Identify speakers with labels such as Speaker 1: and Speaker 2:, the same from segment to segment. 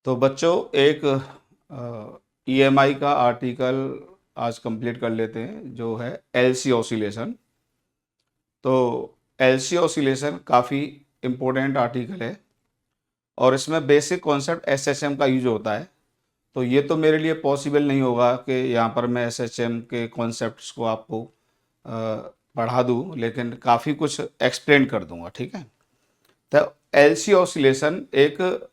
Speaker 1: तो बच्चों एक ईएमआई का आर्टिकल आज कंप्लीट कर लेते हैं जो है एलसी ऑसिलेशन। तो एलसी ऑसिलेशन काफ़ी इम्पोर्टेंट आर्टिकल है और इसमें बेसिक कॉन्सेप्ट एसएचएम का यूज होता है। तो ये तो मेरे लिए पॉसिबल नहीं होगा कि यहाँ पर मैं एसएचएम के कॉन्सेप्ट्स को आपको पढ़ा दूँ, लेकिन काफ़ी कुछ एक्सप्लेन कर दूँगा, ठीक है। तो एलसी ऑसिलेशन एक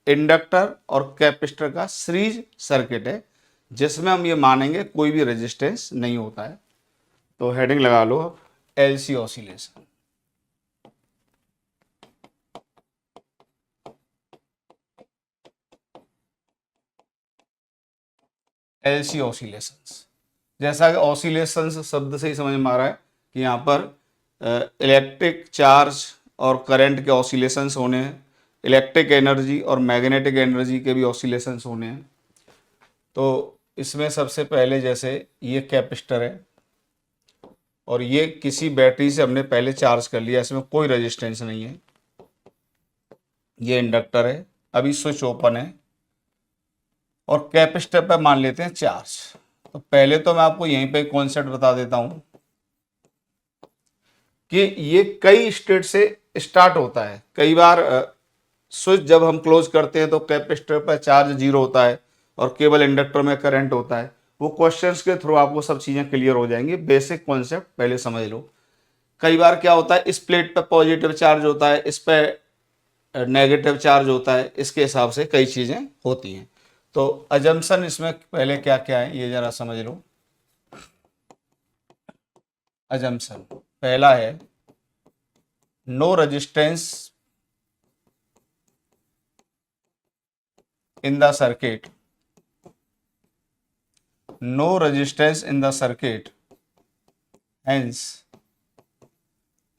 Speaker 1: इंडक्टर और कैपेसिटर का सीरीज सर्किट है जिसमें हम ये मानेंगे कोई भी रेजिस्टेंस नहीं होता है। तो हेडिंग लगा लो अब, एलसी ऑसिलेशन। एलसी ऑसिलेशंस, जैसा कि ऑसिलेशंस शब्द से ही समझ में आ रहा है कि यहाँ पर इलेक्ट्रिक चार्ज और करंट के ऑसिलेशंस होने हैं, इलेक्ट्रिक एनर्जी और मैग्नेटिक एनर्जी के भी ऑसिलेशंस होने हैं। तो इसमें सबसे पहले जैसे ये कैपेसिटर है और ये किसी बैटरी से हमने पहले चार्ज कर लिया, इसमें कोई रेजिस्टेंस नहीं है। ये इंडक्टर है, अभी स्विच ओपन है और कैपेसिटर पर मान लेते हैं चार्ज। तो पहले तो मैं आपको यहीं पे कॉन्सेप्ट बता देता हूं कि ये कई स्टेट से स्टार्ट होता है। कई बार स्विच जब हम क्लोज करते हैं तो कैपेसिटर पर चार्ज जीरो होता है और केवल इंडक्टर में करंट होता है। वो क्वेश्चंस के थ्रू आपको सब चीज़ें क्लियर हो जाएंगी। बेसिक कॉन्सेप्ट पहले समझ लो। कई बार क्या होता है, इस प्लेट पर पॉजिटिव चार्ज होता है, इस पर नेगेटिव चार्ज होता है, इसके हिसाब से कई चीज़ें होती हैं। तो अजम्पशन इसमें पहले क्या क्या है ये जरा समझ लो। अजम्पशन पहला है no resistance in the circuit, no resistance in the circuit, hence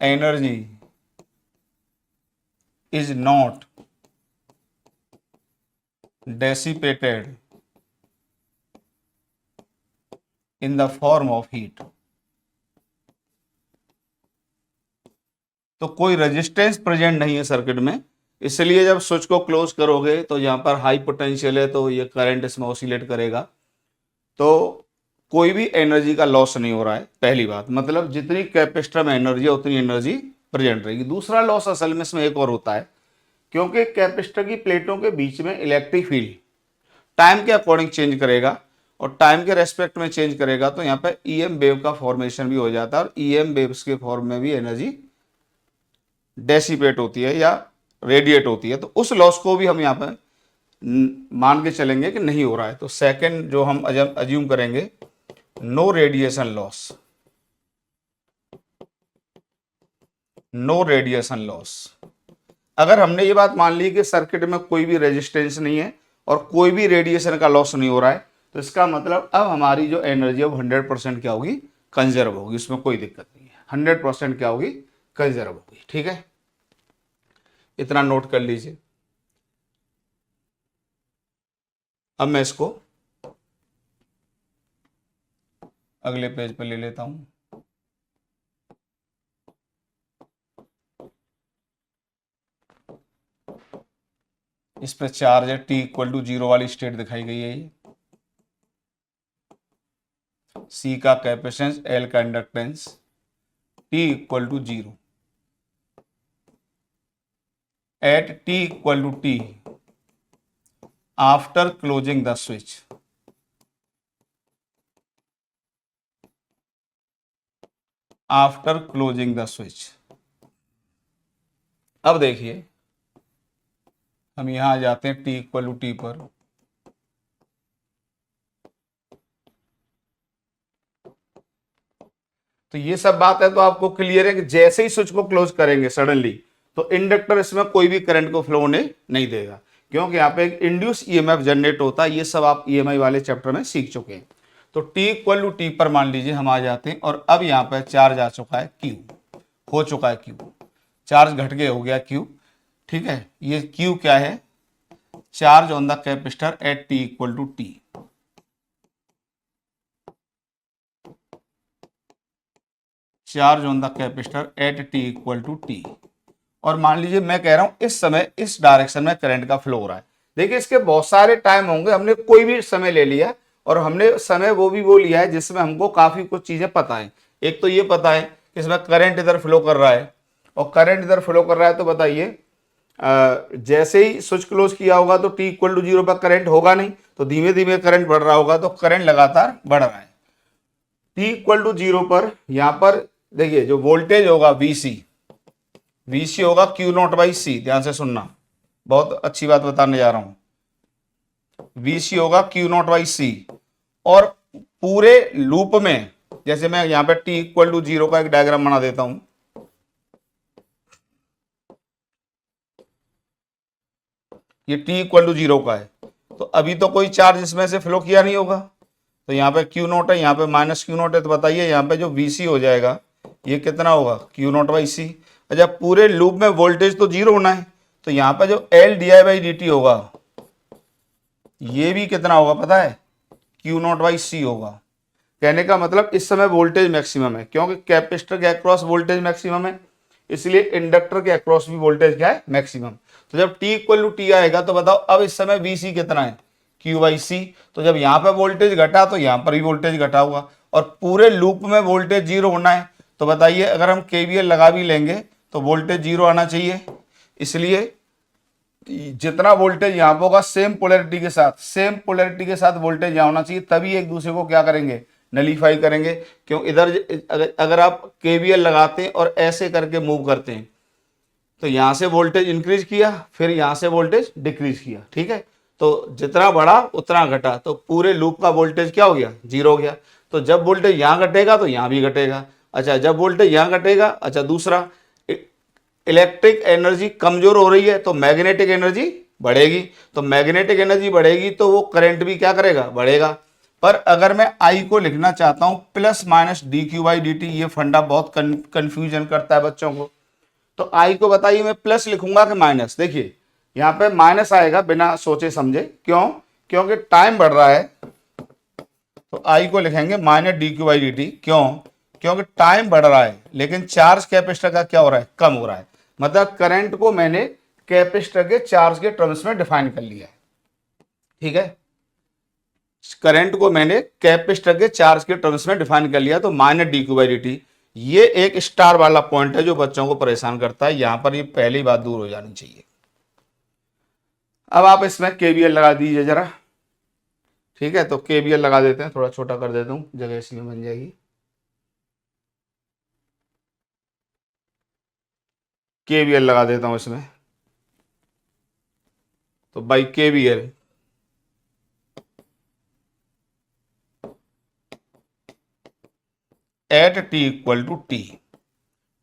Speaker 1: energy is not dissipated in the form of heat। तो कोई रेजिस्टेंस प्रेजेंट नहीं है सर्किट में, इसलिए जब स्विच को क्लोज करोगे तो यहाँ पर हाई पोटेंशियल है तो ये करंट इसमें ऑसिलेट करेगा। तो कोई भी एनर्जी का लॉस नहीं हो रहा है, पहली बात। मतलब जितनी कैपेसिटर में एनर्जी है उतनी एनर्जी प्रेजेंट रहेगी। दूसरा लॉस असल में इसमें एक और होता है, क्योंकि कैपेसिटर की प्लेटों के बीच में इलेक्ट्रिक फील्ड टाइम के अकॉर्डिंग चेंज करेगा और टाइम के रेस्पेक्ट में चेंज करेगा, तो यहाँ पे ईएम वेव का फॉर्मेशन भी हो जाता है और ईएम वेव्स के फॉर्म में भी एनर्जी डेसिपेट होती है या रेडिएट होती है। तो उस लॉस को भी हम यहाँ पर मान के चलेंगे कि नहीं हो रहा है। तो सेकंड जो हम अज्यूम करेंगे, no radiation loss, no radiation loss. अगर हमने ये बात मान ली कि सर्किट में कोई भी रेजिस्टेंस नहीं है और कोई भी रेडिएशन का लॉस नहीं हो रहा है, तो इसका मतलब अब हमारी जो एनर्जी है वो 100% क्या होगी, कंजर्व होगी। उसमें कोई दिक्कत नहीं है, 100% क्या होगी, कंजर्व होगी। ठीक है, इतना नोट कर लीजिए। अब मैं इसको अगले पेज पर ले लेता हूं। इस पर चार्ज है, टी इक्वल टू जीरो वाली स्टेट दिखाई गई है। ये सी का कैपेसिटेंस, एल का inductance, T equal to zero at T equal to T after closing the switch. After closing the switch. अब देखिए हम यहां आ जाते हैं टी इक्वल टू टी पर। तो ये सब बात है तो आपको क्लियर है कि जैसे ही स्विच को क्लोज करेंगे सडनली, तो इंडक्टर इसमें कोई भी करंट को फ्लो होने नहीं देगा, क्योंकि यहाँ पे एक इंड्यूस ईएमएफ जनरेट होता है। ये सब आप ईएमआई वाले चैप्टर में सीख चुके हैं। तो टी इक्वल टू टी पर मान लीजिए हम आ जाते हैं और अब यहाँ पर चार्ज आ चुका है क्यू, हो चुका है क्यू, चार्ज घट के हो गया क्यू। ठीक है, ये क्यू क्या है, charge on the capacitor at T equal to T. Charge on the capacitor at T equal to T. और मान लीजिए मैं कह रहा हूं इस समय इस डायरेक्शन में करंट का फ्लो हो रहा है, देखिए इसके बहुत सारे टाइम होंगे, हमने कोई भी समय ले लिया और हमने समय वो लिया है जिसमें हमको काफी कुछ चीजें पता है। एक तो ये पता है कि इसमें करंट इधर फ्लो कर रहा है, और करंट इधर फ्लो कर रहा है तो बताइए जैसे ही स्विच क्लोज किया होगा तो टी इक्वल टू 0 पर करंट होगा नहीं, तो धीमे धीमे करंट बढ़ रहा होगा, तो करंट लगातार बढ़ रहा है। टी इक्वल टू 0 पर यहां पर देखिए जो वोल्टेज होगा वीसी होगा क्यू नॉट बाई सी। ध्यान से सुनना, बहुत अच्छी बात बताने जा रहा हूं। वीसी होगा क्यू नॉट बाई सी, और पूरे लूप में जैसे मैं यहां पे टी इक्वल टू 0 का एक डायग्राम बना देता हूं। ये टी इक्वल टू 0 का है, तो अभी तो कोई चार्ज इसमें से फ्लो किया नहीं होगा, तो यहाँ पे क्यू नॉट है, यहाँ पे माइनस क्यू नॉट है, तो बताइए यहाँ पे जो वीसी हो जाएगा ये कितना होगा, क्यू नॉट बाई सी। अच्छा, पूरे लूप में वोल्टेज तो 0 होना है, तो यहाँ पे जो L D I by D T होगा ये भी कितना होगा पता है, क्यू नॉट बाई सी होगा। कहने का मतलब इस समय वोल्टेज मैक्सिमम है, क्योंकि कैपेसिटर के अक्रॉस वोल्टेज मैक्सिमम है, इसलिए इंडक्टर के अक्रॉस भी वोल्टेज क्या है, मैक्सिमम। तो जब टी इक्वल टू टी आएगा तो बताओ अब इस समय वी सी कितना है, क्यू बाई सी। तो जब यहाँ पे वोल्टेज घटा तो यहाँ पर भी वोल्टेज घटा हुआ, और पूरे लूप में वोल्टेज 0 होना है, तो बताइए अगर हम केवीएल लगा भी लेंगे तो वोल्टेज 0 आना चाहिए। इसलिए जितना वोल्टेज यहाँ पर होगा सेम पोलैरिटी के साथ वोल्टेज यहाँ होना चाहिए, तभी एक दूसरे को क्या करेंगे, नलीफाई करेंगे। क्यों, इधर अगर आप केवीएल लगाते हैं और ऐसे करके मूव करते हैं तो यहां से वोल्टेज इंक्रीज किया, फिर यहां से वोल्टेज डिक्रीज किया, ठीक है। तो जितना बढ़ा उतना घटा, तो पूरे लूप का वोल्टेज क्या हो गया, 0 हो गया। तो जब वोल्टेज यहां घटेगा तो यहां भी घटेगा। अच्छा, जब वोल्टेज यहां घटेगा, अच्छा दूसरा, इलेक्ट्रिक एनर्जी कमजोर हो रही है तो मैग्नेटिक एनर्जी बढ़ेगी, तो मैग्नेटिक एनर्जी बढ़ेगी तो वो करंट भी क्या करेगा, बढ़ेगा। पर अगर मैं आई को लिखना चाहता हूं plus minus D Q by D T, ये फंडा बहुत कंफ्यूजन करता है बच्चों को, तो आई को बताइए मैं प्लस लिखूंगा कि माइनस। देखिए यहाँ पे माइनस आएगा बिना सोचे समझे, क्यों, क्योंकि टाइम बढ़ रहा है, तो आई को लिखेंगे minus D Q by D T. क्यों, क्योंकि टाइम बढ़ रहा है लेकिन चार्ज कैपेसिटर का क्या हो रहा है, कम हो रहा है। मतलब करंट को मैंने कैपेसिटर के चार्ज के टर्म्स में डिफाइन कर लिया है, ठीक है। करंट को मैंने कैपेसिटर के चार्ज के टर्म्स में डिफाइन कर लिया, तो minus D Q by D T, ये एक स्टार वाला पॉइंट है जो बच्चों को परेशान करता है, यहां पर ये पहली बात दूर हो जानी चाहिए। अब आप इसमें केवीएल लगा दीजिए जरा, ठीक है। तो केवीएल लगा देते हैं, थोड़ा छोटा कर देता हूं, जगह इसमें बन जाएगी। केवीएल लगा देता हूं इसमें, तो by KVL at T equal to T,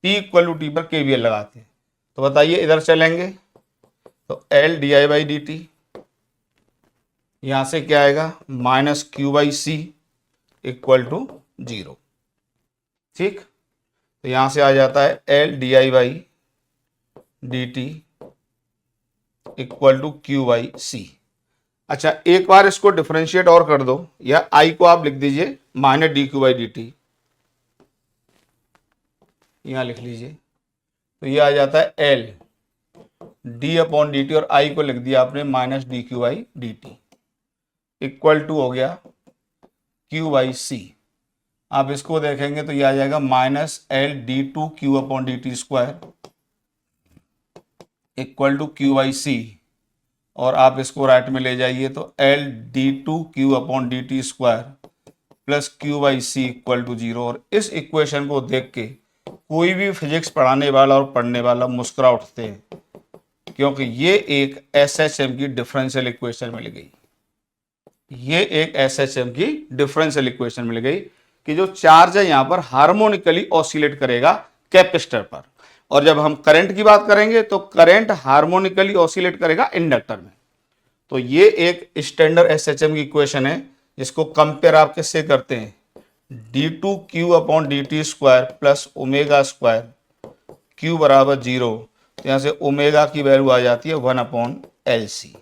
Speaker 1: T equal to T पर केवीएल लगाते हैं, तो बताइए इधर चलेंगे तो L D I by D T, यहां से क्या आएगा, minus Q by C equal to 0, ठीक। तो यहां से आ जाता है L D I by D T equal to Q by C. अच्छा, एक बार इसको डिफरेंशिएट और कर दो, या आई को आप लिख दीजिए minus D Q by D T, यहां लिख लीजिए, तो ये आ जाता है L D upon D T, और आई को लिख दिया आपने minus D Q by D T equal to हो गया क्यू बाई सी। आप इसको देखेंगे तो ये आ जाएगा minus L D two Q upon D T square equal to Q by C, और आप इसको राइट में ले जाइए तो L D two Q upon D T square plus Q by C equal to 0। और इस इक्वेशन को देख के कोई भी फिजिक्स पढ़ाने वाला और पढ़ने वाला मुस्कुरा उठते हैं, क्योंकि ये एक एसएचएम की डिफरेंशियल इक्वेशन मिल गई, ये एक एसएचएम की डिफरेंशियल इक्वेशन मिल गई कि जो चार्ज है यहां पर हार्मोनिकली ऑसिलेट करेगा कैपेसिटर पर, और जब हम करंट की बात करेंगे तो करंट हार्मोनिकली ऑसिलेट करेगा इंडक्टर में। तो ये एक स्टैंडर्ड एसएचएम की इक्वेशन है, जिसको कंपेयर आप किससे करते हैं, D two Q upon D T square plus omega square, Q बराबर 0, तो यहाँ से ओमेगा की वैल्यू आ जाती है 1 अपॉन एल सी।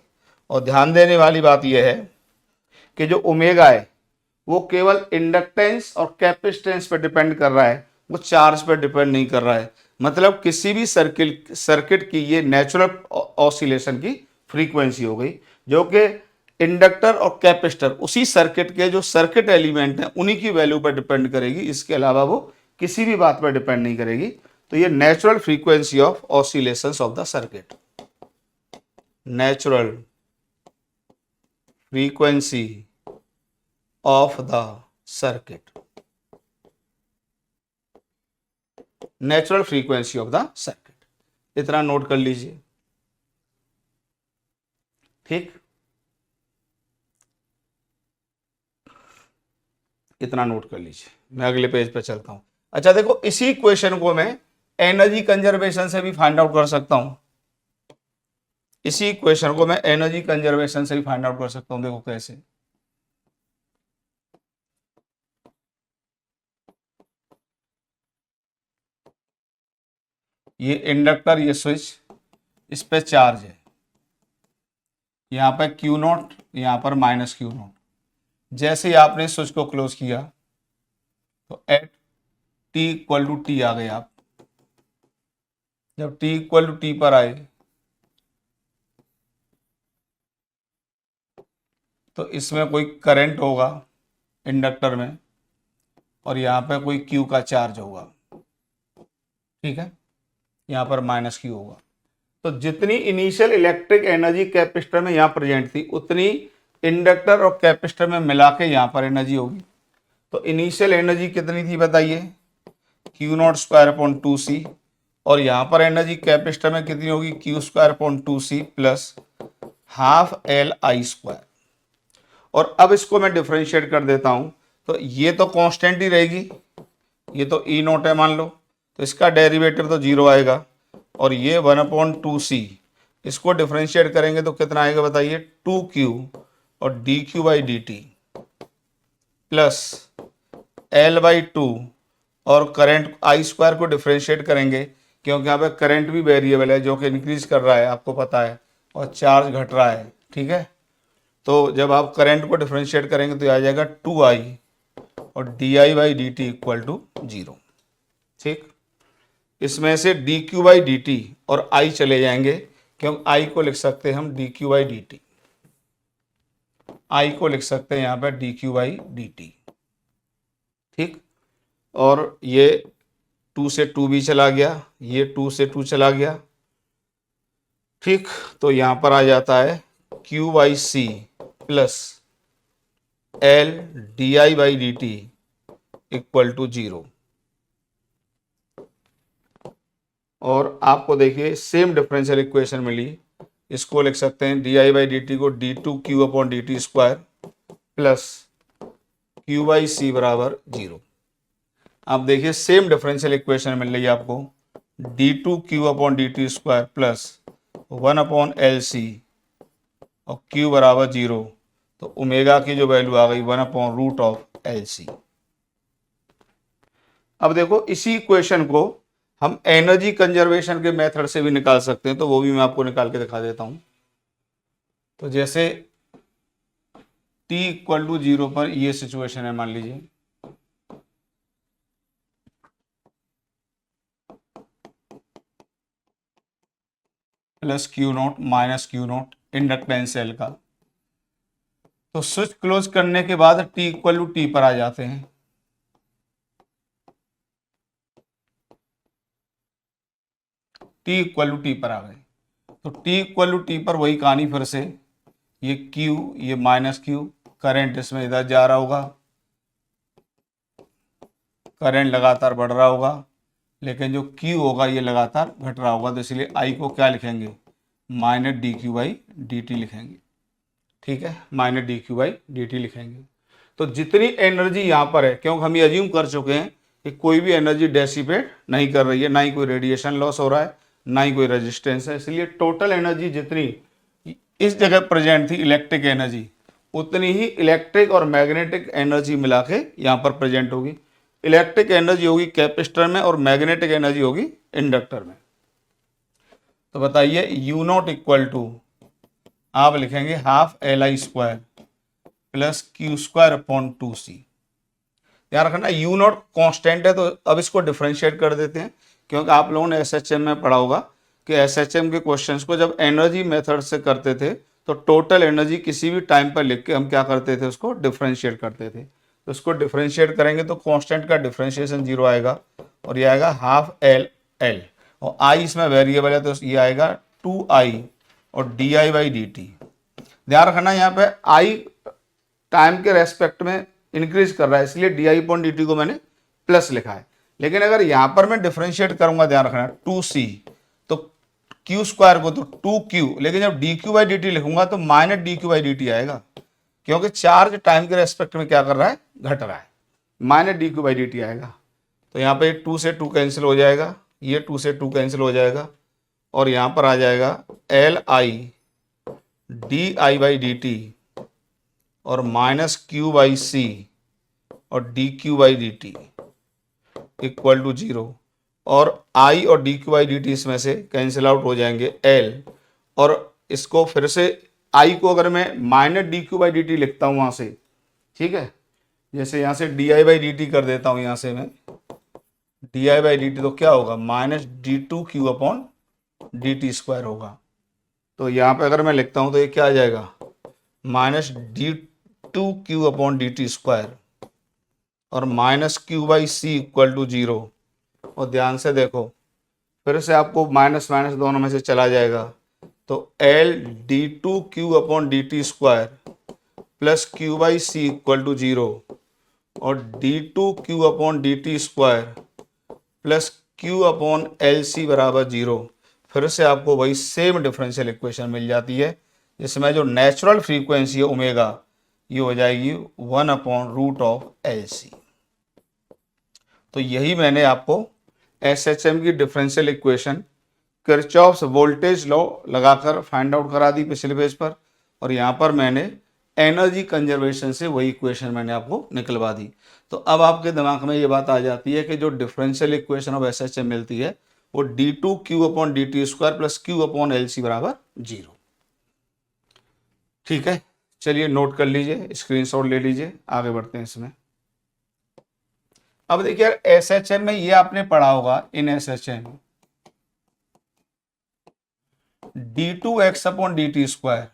Speaker 1: और ध्यान देने वाली बात यह है कि जो ओमेगा है वो केवल इंडक्टेंस और कैपेसिटेंस पर डिपेंड कर रहा है, वो चार्ज पर डिपेंड नहीं कर रहा है। मतलब किसी भी सर्किट की ये नेचुरल ऑसिलेशन की फ्रीक्वेंसी हो गई, जो कि इंडक्टर और कैपेसिटर उसी सर्किट के जो सर्किट एलिमेंट हैं उन्हीं की वैल्यू पर डिपेंड करेगी, इसके अलावा वो किसी भी बात पर डिपेंड नहीं करेगी। तो ये natural frequency of oscillations of the circuit, natural frequency of the circuit, natural frequency of the circuit, इतना नोट कर लीजिए। ठीक, इतना नोट कर लीजिए। मैं अगले पेज पे चलता हूं। अच्छा देखो, इसी क्वेश्चन को मैं एनर्जी कंजर्वेशन से भी फाइंड आउट कर सकता हूं। इसी क्वेश्चन को मैं एनर्जी कंजर्वेशन से भी फाइंड आउट कर सकता हूं। देखो कैसे, ये इंडक्टर, ये स्विच, इस पे चार्ज है, यहाँ पे क्यू नॉट, यहाँ पर माइनस क्यू नॉट। जैसे ही आपने स्विच को क्लोज किया तो at T equal to T आ गए आप। जब टी इक्वल टू टी पर आए तो इसमें कोई करंट होगा इंडक्टर में, और यहाँ पे कोई क्यू का चार्ज होगा। ठीक है, यहाँ पर माइनस क्यू होगा। तो जितनी इनिशियल इलेक्ट्रिक एनर्जी कैपेसिटर में यहाँ प्रेजेंट थी, उतनी इंडक्टर और कैपेसिटर में मिला के यहाँ पर एनर्जी होगी। तो इनिशियल एनर्जी कितनी थी बताइए, Q naught square upon two C, और यहाँ पर एनर्जी कैपेसिटर में कितनी होगी, Q square upon two C plus half L I square. और अब इसको मैं डिफ्रेंशिएट कर देता हूँ, तो ये तो कांस्टेंट ही रहेगी, ये तो ई नॉट है मान लो, तो इसका डेरिवेटिव तो जीरो आएगा, और ये वन अपॉन टू सी, इसको डिफ्रेंशिएट करेंगे तो कितना आएगा बताइए, टू क्यू और D Q by D T plus L by two, और करंट आई स्क्वायर को डिफ्रेंशिएट करेंगे क्योंकि यहाँ पे करंट भी वेरिएबल है जो कि इंक्रीज कर रहा है, आपको पता है, और चार्ज घट रहा है। ठीक है, तो जब आप करंट को डिफ्रेंशिएट करेंगे तो आ जाएगा टू आई और D I by D T equal to zero. ठीक, इसमें से D Q by D T और आई चले जाएंगे, क्योंकि आई को लिख सकते हैं हम D Q by D T, I को लिख सकते हैं यहाँ पर D Q by D T. ठीक, और ये टू से टू भी चला गया, ये टू से टू चला गया। ठीक, तो यहाँ पर आ जाता है Q by C plus L D I by D T equal to zero. और आपको देखिए सेम डिफरेंशियल इक्वेशन मिली, इसको लिख सकते हैं D I by D T को D two Q upon D T square plus Q by C बराबर zero. आप देखिए सेम डिफरेंशियल इक्वेशन मिल रही है आपको, D two Q upon D T square plus one upon L C और Q बराबर zero, तो ओमेगा की जो वैल्यू आ गई one upon root of L C. अब देखो इसी इक्वेशन को हम एनर्जी कंजर्वेशन के मेथड से भी निकाल सकते हैं, तो वो भी मैं आपको निकाल के दिखा देता हूं। तो जैसे t इक्वल टू जीरो पर ये सिचुएशन है, मान लीजिए plus Q naught minus Q naught inductance cell का, तो स्विच क्लोज करने के बाद t इक्वल टू टी पर आ जाते हैं। t इक्वल टू टी पर आ गए, तो t इक्वल टू टी पर वही कहानी फिर से, ये q, ये माइनस q, करंट इसमें इधर जा रहा होगा, करंट लगातार बढ़ रहा होगा, लेकिन जो Q होगा ये लगातार घट रहा होगा, तो इसलिए I को क्या लिखेंगे, minus D Q by D T लिखेंगे। ठीक है, minus D Q by D T लिखेंगे। तो जितनी एनर्जी यहाँ पर है, क्योंकि हम ये अज्यूम कर चुके हैं कि कोई भी एनर्जी डेसिपेट नहीं कर रही है, ना ही कोई रेडिएशन लॉस हो रहा है, ना ही कोई रेजिस्टेंस है, इसलिए टोटल एनर्जी जितनी इस जगह प्रेजेंट थी इलेक्ट्रिक एनर्जी, उतनी ही इलेक्ट्रिक और मैग्नेटिक एनर्जी मिला के यहाँ पर प्रेजेंट होगी। इलेक्ट्रिक एनर्जी होगी कैपेसिटर में और मैग्नेटिक एनर्जी होगी इंडक्टर में। तो बताइए यू नॉट इक्वल टू आप लिखेंगे half L I square plus Q square upon two C. ध्यान रखना यू नॉट कॉन्स्टेंट है, तो अब इसको डिफ्रेंशिएट कर देते हैं, क्योंकि आप लोगों ने एसएचएम में पढ़ा होगा कि एसएचएम के क्वेश्चंस को जब एनर्जी मेथड से करते थे तो टोटल एनर्जी किसी भी टाइम पर लिख के हम क्या करते थे, उसको डिफरेंशिएट करते थे। तो उसको डिफरेंशिएट करेंगे तो कांस्टेंट का डिफरेंशिएशन 0 आएगा और ये आएगा हाफ एल एल, और आई इसमें वेरिएबल है तो ये आएगा 2i और di/dt। ध्यान रखना यहाँ पे आई टाइम के रेस्पेक्ट में इंक्रीज कर रहा है, इसलिए di/dt को मैंने प्लस लिखा है। लेकिन अगर यहाँ पर मैं डिफरेंशिएट करूंगा, ध्यान रखना 2c, तो q स्क्वायर को तो 2q, लेकिन जब dq/dt लिखूंगा तो -dq/dt आएगा, क्योंकि चार्ज टाइम के रेस्पेक्ट में क्या कर रहा है, घट रहा है, -dq/dt आएगा। तो यहाँ पे 2 से 2 कैंसिल हो जाएगा, ये 2 से 2 कैंसिल हो जाएगा और यहाँ पर आ जाएगा li di/dt और -q/c और dq/dt इक्वल टू 0, और i और dq/dt इसमें से कैंसिल आउट हो जाएंगे l, और इसको फिर से i को अगर मैं -dq/dt लिखता हूँ वहाँ से, ठीक है, जैसे यहाँ से di/dt कर देता हूँ, यहाँ से मैं di/dt तो क्या होगा, -d2q/dt² होगा। तो यहाँ पे अगर मैं लिखता हूँ तो ये क्या आ जाएगा, -d2q/dt² और -q/c इक्वल टू 0। और ध्यान से देखो, फिर से आपको माइनस माइनस दोनों में से चला जाएगा, तो l d2q/dt² plus q/c equal to 0 और d2q/dt² प्लस q/lc बराबर 0। फिर से आपको वही सेम डिफरेंशियल इक्वेशन मिल जाती है, जिसमें जो नेचुरल फ्रीक्वेंसी है ओमेगा, ये हो जाएगी 1/√LC। तो यही मैंने आपको एसएचएम की differential equation Kirchhoff's voltage law लगाकर फाइंड आउट करा दी पिछले पेज पर, और यहाँ पर मैंने एनर्जी कंजर्वेशन से वही इक्वेशन मैंने आपको निकलवा दी। तो अब आपके दिमाग में ये बात आ जाती है कि जो डिफरेंशियल इक्वेशन ऑफ एसएचएम मिलती है वो d2q/dt² प्लस q/lc बराबर 0। ठीक है, चलिए नोट कर लीजिए, स्क्रीनशॉट ले लीजिए, आगे बढ़ते हैं इसमें। अब देखिए एसएचएम में ये आपने पढ़ा होगा, in SHM d2x/dt²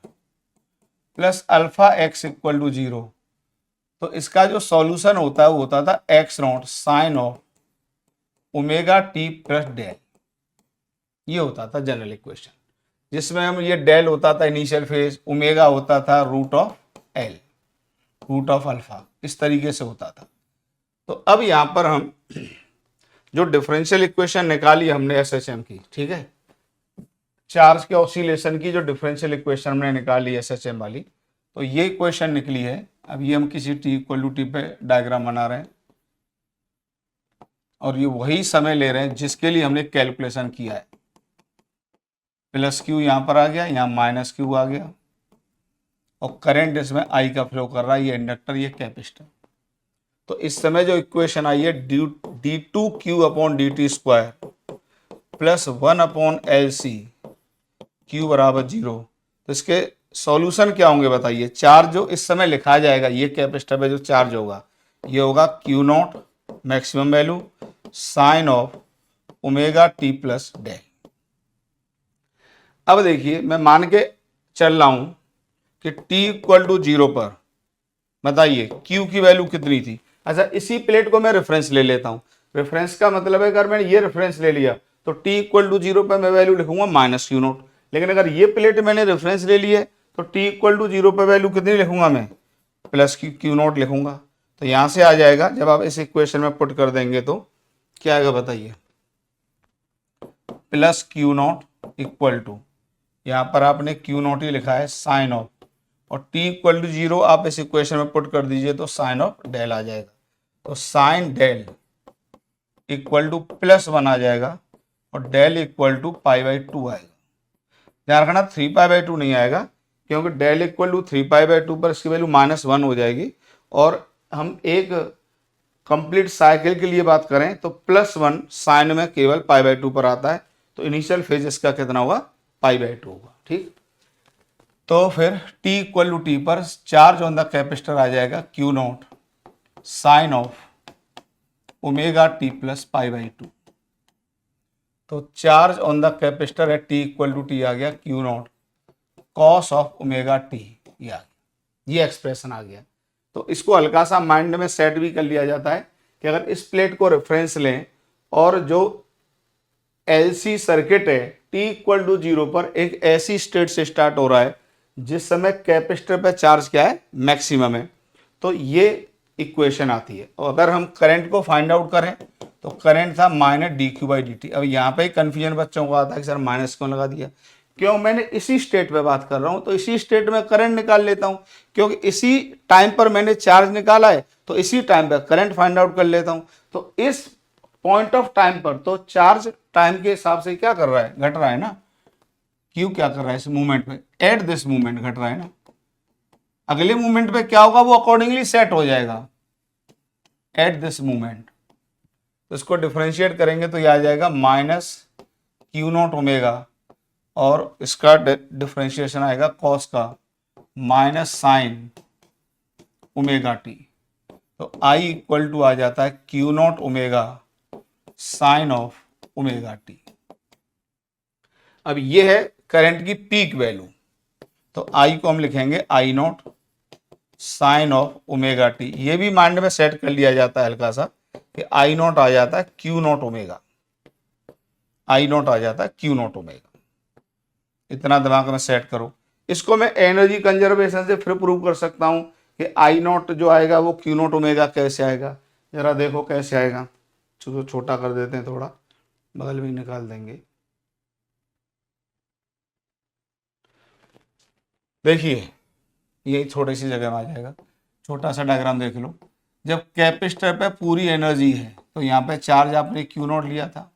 Speaker 1: plus alpha x equal to 0। तो इसका जो सॉल्यूशन होता है वो होता था x0 sine of omega T plus del, ये होता था जनरल इक्वेशन, जिसमें हम ये डेल होता था इनिशियल फेज, ओमेगा होता था रूट ऑफ अल्फा, इस तरीके से होता था। तो अब यहां पर हम जो डिफरेंशियल इक्वेशन निकाली हमने एसएचएम की, ठीक है, चार्ज के ऑसिलेशन की जो डिफरेंशियल इक्वेशन हमने निकाली एसएचएम वाली, तो ये इक्वेशन निकली है। अब ये हम किसी t इक्वल टू टी पे डायग्राम बना रहे हैं और ये वही समय ले रहे हैं जिसके लिए हमने कैलकुलेशन किया है। प्लस क्यू यहाँ पर आ गया, यहाँ माइनस क्यू आ गया, और करंट इसमें आई का फ्लो कर रहा है, ये इंडक्टर, ये कैपेसिटर। तो इस समय जो इक्वेशन आई है d2q/dt² प्लस 1/LC q बराबर 0। तो इसके सॉल्यूशन क्या होंगे बताइए। चार्ज जो इस समय लिखा जाएगा, ये कैपेसिटर पे जो चार्ज होगा ये होगा Q0 maximum value sine of omega T plus del. अब देखिए मैं मान के चल रहा हूं कि t इक्वल टू 0 पर बताइए Q की वैल्यू कितनी थी। अच्छा, इसी प्लेट को मैं रेफरेंस ले लेता हूं। रेफरेंस का मतलब है अगर मैंने ये रेफरेंस ले लिया तो t इक्वल टू 0 पर मैं वैल्यू लिखूंगा -Q0, लेकिन अगर ये प्लेट मैंने रेफरेंस ले ली है तो t इक्वल टू 0 पर वैल्यू कितनी लिखूंगा मैं, प्लस Q0 लिखूंगा। तो यहां से आ जाएगा, जब आप इस इक्वेशन में पुट कर देंगे तो क्या आएगा बताइए, प्लस Q0 इक्वल टू, यहाँ पर आपने Q0 ही लिखा है साइन ऑफ, और t इक्वल टू 0 आप इस इक्वेशन में पुट कर दीजिए तो साइन ऑफ डेल आ जाएगा। तो साइन डेल इक्वल टू +1 आ जाएगा और डेल इक्वल टू π/2 आएगा। ध्यान रखना 3π/2 नहीं आएगा, क्योंकि डेल इक्वल टू 3π/2 पर इसकी वैल्यू -1 हो जाएगी, और हम एक कंप्लीट साइकिल के लिए बात करें तो +1 साइन में केवल π/2 पर आता है, तो इनिशियल फेज इसका कितना होगा, π/2 होगा। ठीक, तो फिर t इक्वल टू टी पर चार्ज ऑन द कैपेसिटर आ जाएगा Q0 sine of omega T plus π/2। तो चार्ज ऑन द कैपेसिटर है टी इक्वल टू टी आ गया Q naught cos of omega T, ये आ गया, ये एक्सप्रेशन आ गया। तो इसको हल्का सा माइंड में सेट भी कर लिया जाता है कि अगर इस प्लेट को रेफरेंस लें और जो एलसी सर्किट है टी इक्वल टू जीरो पर एक ऐसी स्टेट से स्टार्ट हो रहा है जिस समय कैपेसिटर पे चार्ज क्या है, मैक्सिमम है, तो ये इक्वेशन आती है। और अगर हम करंट को फाइंड आउट करें तो करंट था minus D Q by D T. अब यहाँ पे कंफ्यूजन बच्चों को आता है कि सर माइनस क्यों लगा दिया, क्यों, मैंने इसी स्टेट पे बात कर रहा हूँ तो इसी स्टेट में करंट निकाल लेता हूँ, क्योंकि इसी टाइम पर मैंने चार्ज निकाला है तो इसी टाइम पर करंट फाइंड आउट कर लेता हूँ। तो इस पॉइंट ऑफ टाइम पर तो चार्ज टाइम के हिसाब से क्या कर रहा है, घट रहा है ना, क्यू क्या कर रहा है इस मूवमेंट पे, एट दिस मूवमेंट घट रहा है ना, अगले मूवमेंट पे क्या होगा वो अकॉर्डिंगली सेट हो जाएगा एट दिस मूवमेंट। तो इसको डिफरेंशिएट करेंगे तो ये आ जाएगा माइनस क्यू नॉट ओमेगा और इसका डिफरेंशिएशन आएगा कॉस का माइनस साइन ओमेगा टी। तो आई इक्वल टू आ जाता है Q naught omega sine of omega T. अब ये है करंट की पीक वैल्यू, तो आई को हम लिखेंगे I naught sine of omega T. ये भी माइंड में सेट कर लिया जाता है हल्का सा कि आई नॉट आ जाता है Q naught omega, I naught आ जाता है क्यू नॉट ओमेगा, इतना दिमाग में सेट करो। इसको मैं एनर्जी कंजर्वेशन से फिर प्रूव कर सकता हूं कि आई नॉट जो आएगा वो क्यू नॉट ओमेगा कैसे आएगा, जरा देखो कैसे आएगा। चलो छोटा कर देते हैं थोड़ा, बगल में निकाल देंगे। देखिए ये छोटी सी जगह में आ जाएगा, छोटा सा डायग्राम देख लो। जब कैपेसिटर पे पूरी एनर्जी है तो यहाँ पे चार्ज आपने क्यू नॉट लिया था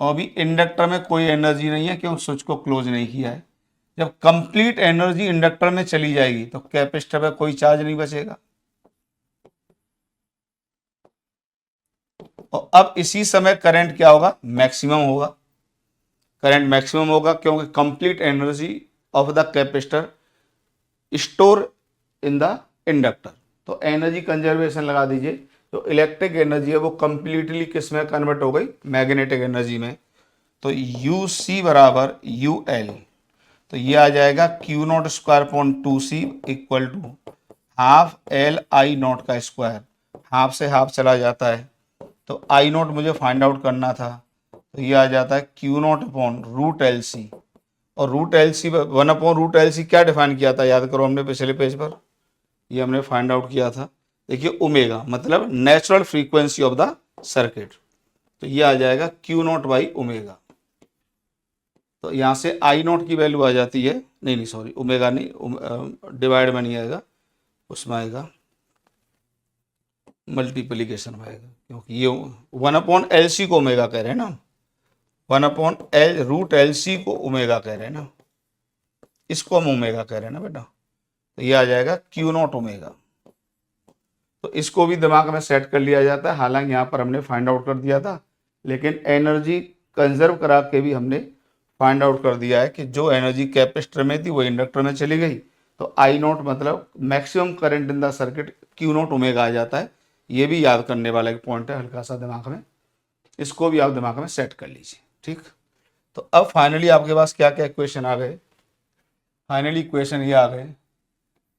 Speaker 1: और अभी इंडक्टर में कोई एनर्जी नहीं है क्यों, स्विच को क्लोज नहीं किया है। जब कंप्लीट एनर्जी इंडक्टर में चली जाएगी तो कैपेसिटर पे कोई चार्ज नहीं बचेगा। और अब इसी समय करंट क्या होगा, मैक्सिमम होगा, करंट मैक्सिमम होगा क्योंकि complete energy of the capacitor store in the inductor. तो एनर्जी कंजर्वेशन लगा दीजिए, जो इलेक्ट्रिक एनर्जी है वो कंप्लीटली किस में कन्वर्ट हो गई, मैग्नेटिक एनर्जी में। तो यू सी बराबर यू एल, तो ये आ जाएगा Q naught square point two C equal to half L I naught का स्क्वायर, हाफ से हाफ चला जाता है तो आई नॉट मुझे फाइंड आउट करना था, तो ये आ जाता है Q naught upon root L C. और root L C one upon root L C क्या डिफाइन किया था, याद करो हमने पिछले पेज पर, ये हमने फाइंड आउट किया था। देखिए ओमेगा मतलब natural frequency of the circuit, तो ये आ जाएगा क्यू नॉट बाई ओमेगा। तो यहाँ से आई नॉट की वैल्यू आ जाती है, नहीं सॉरी ओमेगा नहीं, डिवाइड में नहीं आएगा, उसमें आएगा मल्टीप्लीकेशन में आएगा, क्योंकि ये वन अपॉन एल सी को ओमेगा कह रहे हैं ना, one upon L root L C को ओमेगा कह रहे हैं ना, इसको हम ओमेगा कह रहे हैं ना बेटा, तो ये आ जाएगा क्यू नॉट ओमेगा। तो इसको भी दिमाग में सेट कर लिया जाता है, हालांकि यहाँ पर हमने फाइंड आउट कर दिया था, लेकिन एनर्जी कंजर्व करा के भी हमने फाइंड आउट कर दिया है कि जो एनर्जी कैपेसिटर में थी वो इंडक्टर में चली गई। तो आई नॉट मतलब maximum current in the circuit Q naught omega आ जाता है। ये भी याद करने वाला एक पॉइंट है हल्का सा दिमाग में, इसको भी आप दिमाग में सेट कर लीजिए, ठीक। तो अब फाइनली आपके पास क्या क्या इक्वेशन आ गए, फाइनली इक्वेशन ये आ गए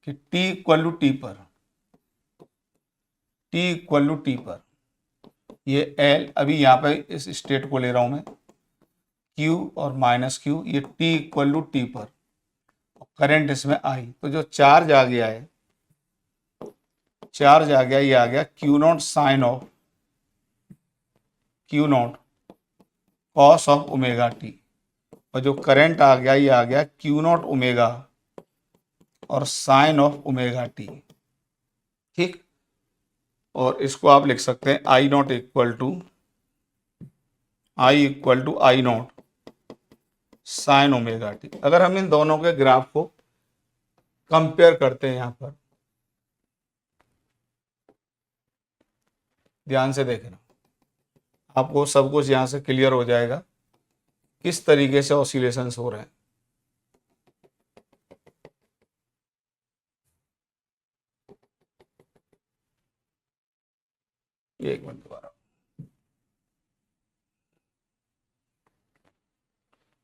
Speaker 1: कि टी इक्वल टू टी पर, टी इक्वल टू टी पर ये एल, अभी यहाँ पे इस स्टेट को ले रहा हूं मैं, क्यू और माइनस क्यू, ये टी इक्वल टू टी पर, करंट इसमें आई, तो जो चार्ज आ गया है, चार्ज आ गया, ये आ गया Q naught sine of Q naught cos of omega T, और जो करंट आ गया ये आ गया क्यू नॉट ओमेगा और साइन ऑफ ओमेगा टी, ठीक। और इसको आप लिख सकते हैं I naught equal to I naught sine omega T. अगर हम इन दोनों के ग्राफ को कंपेयर करते हैं, यहां पर ध्यान से देखना, आपको सब कुछ यहां से क्लियर हो जाएगा किस तरीके से ऑसिलेशंस हो रहे हैं। एक मिनट दोबारा,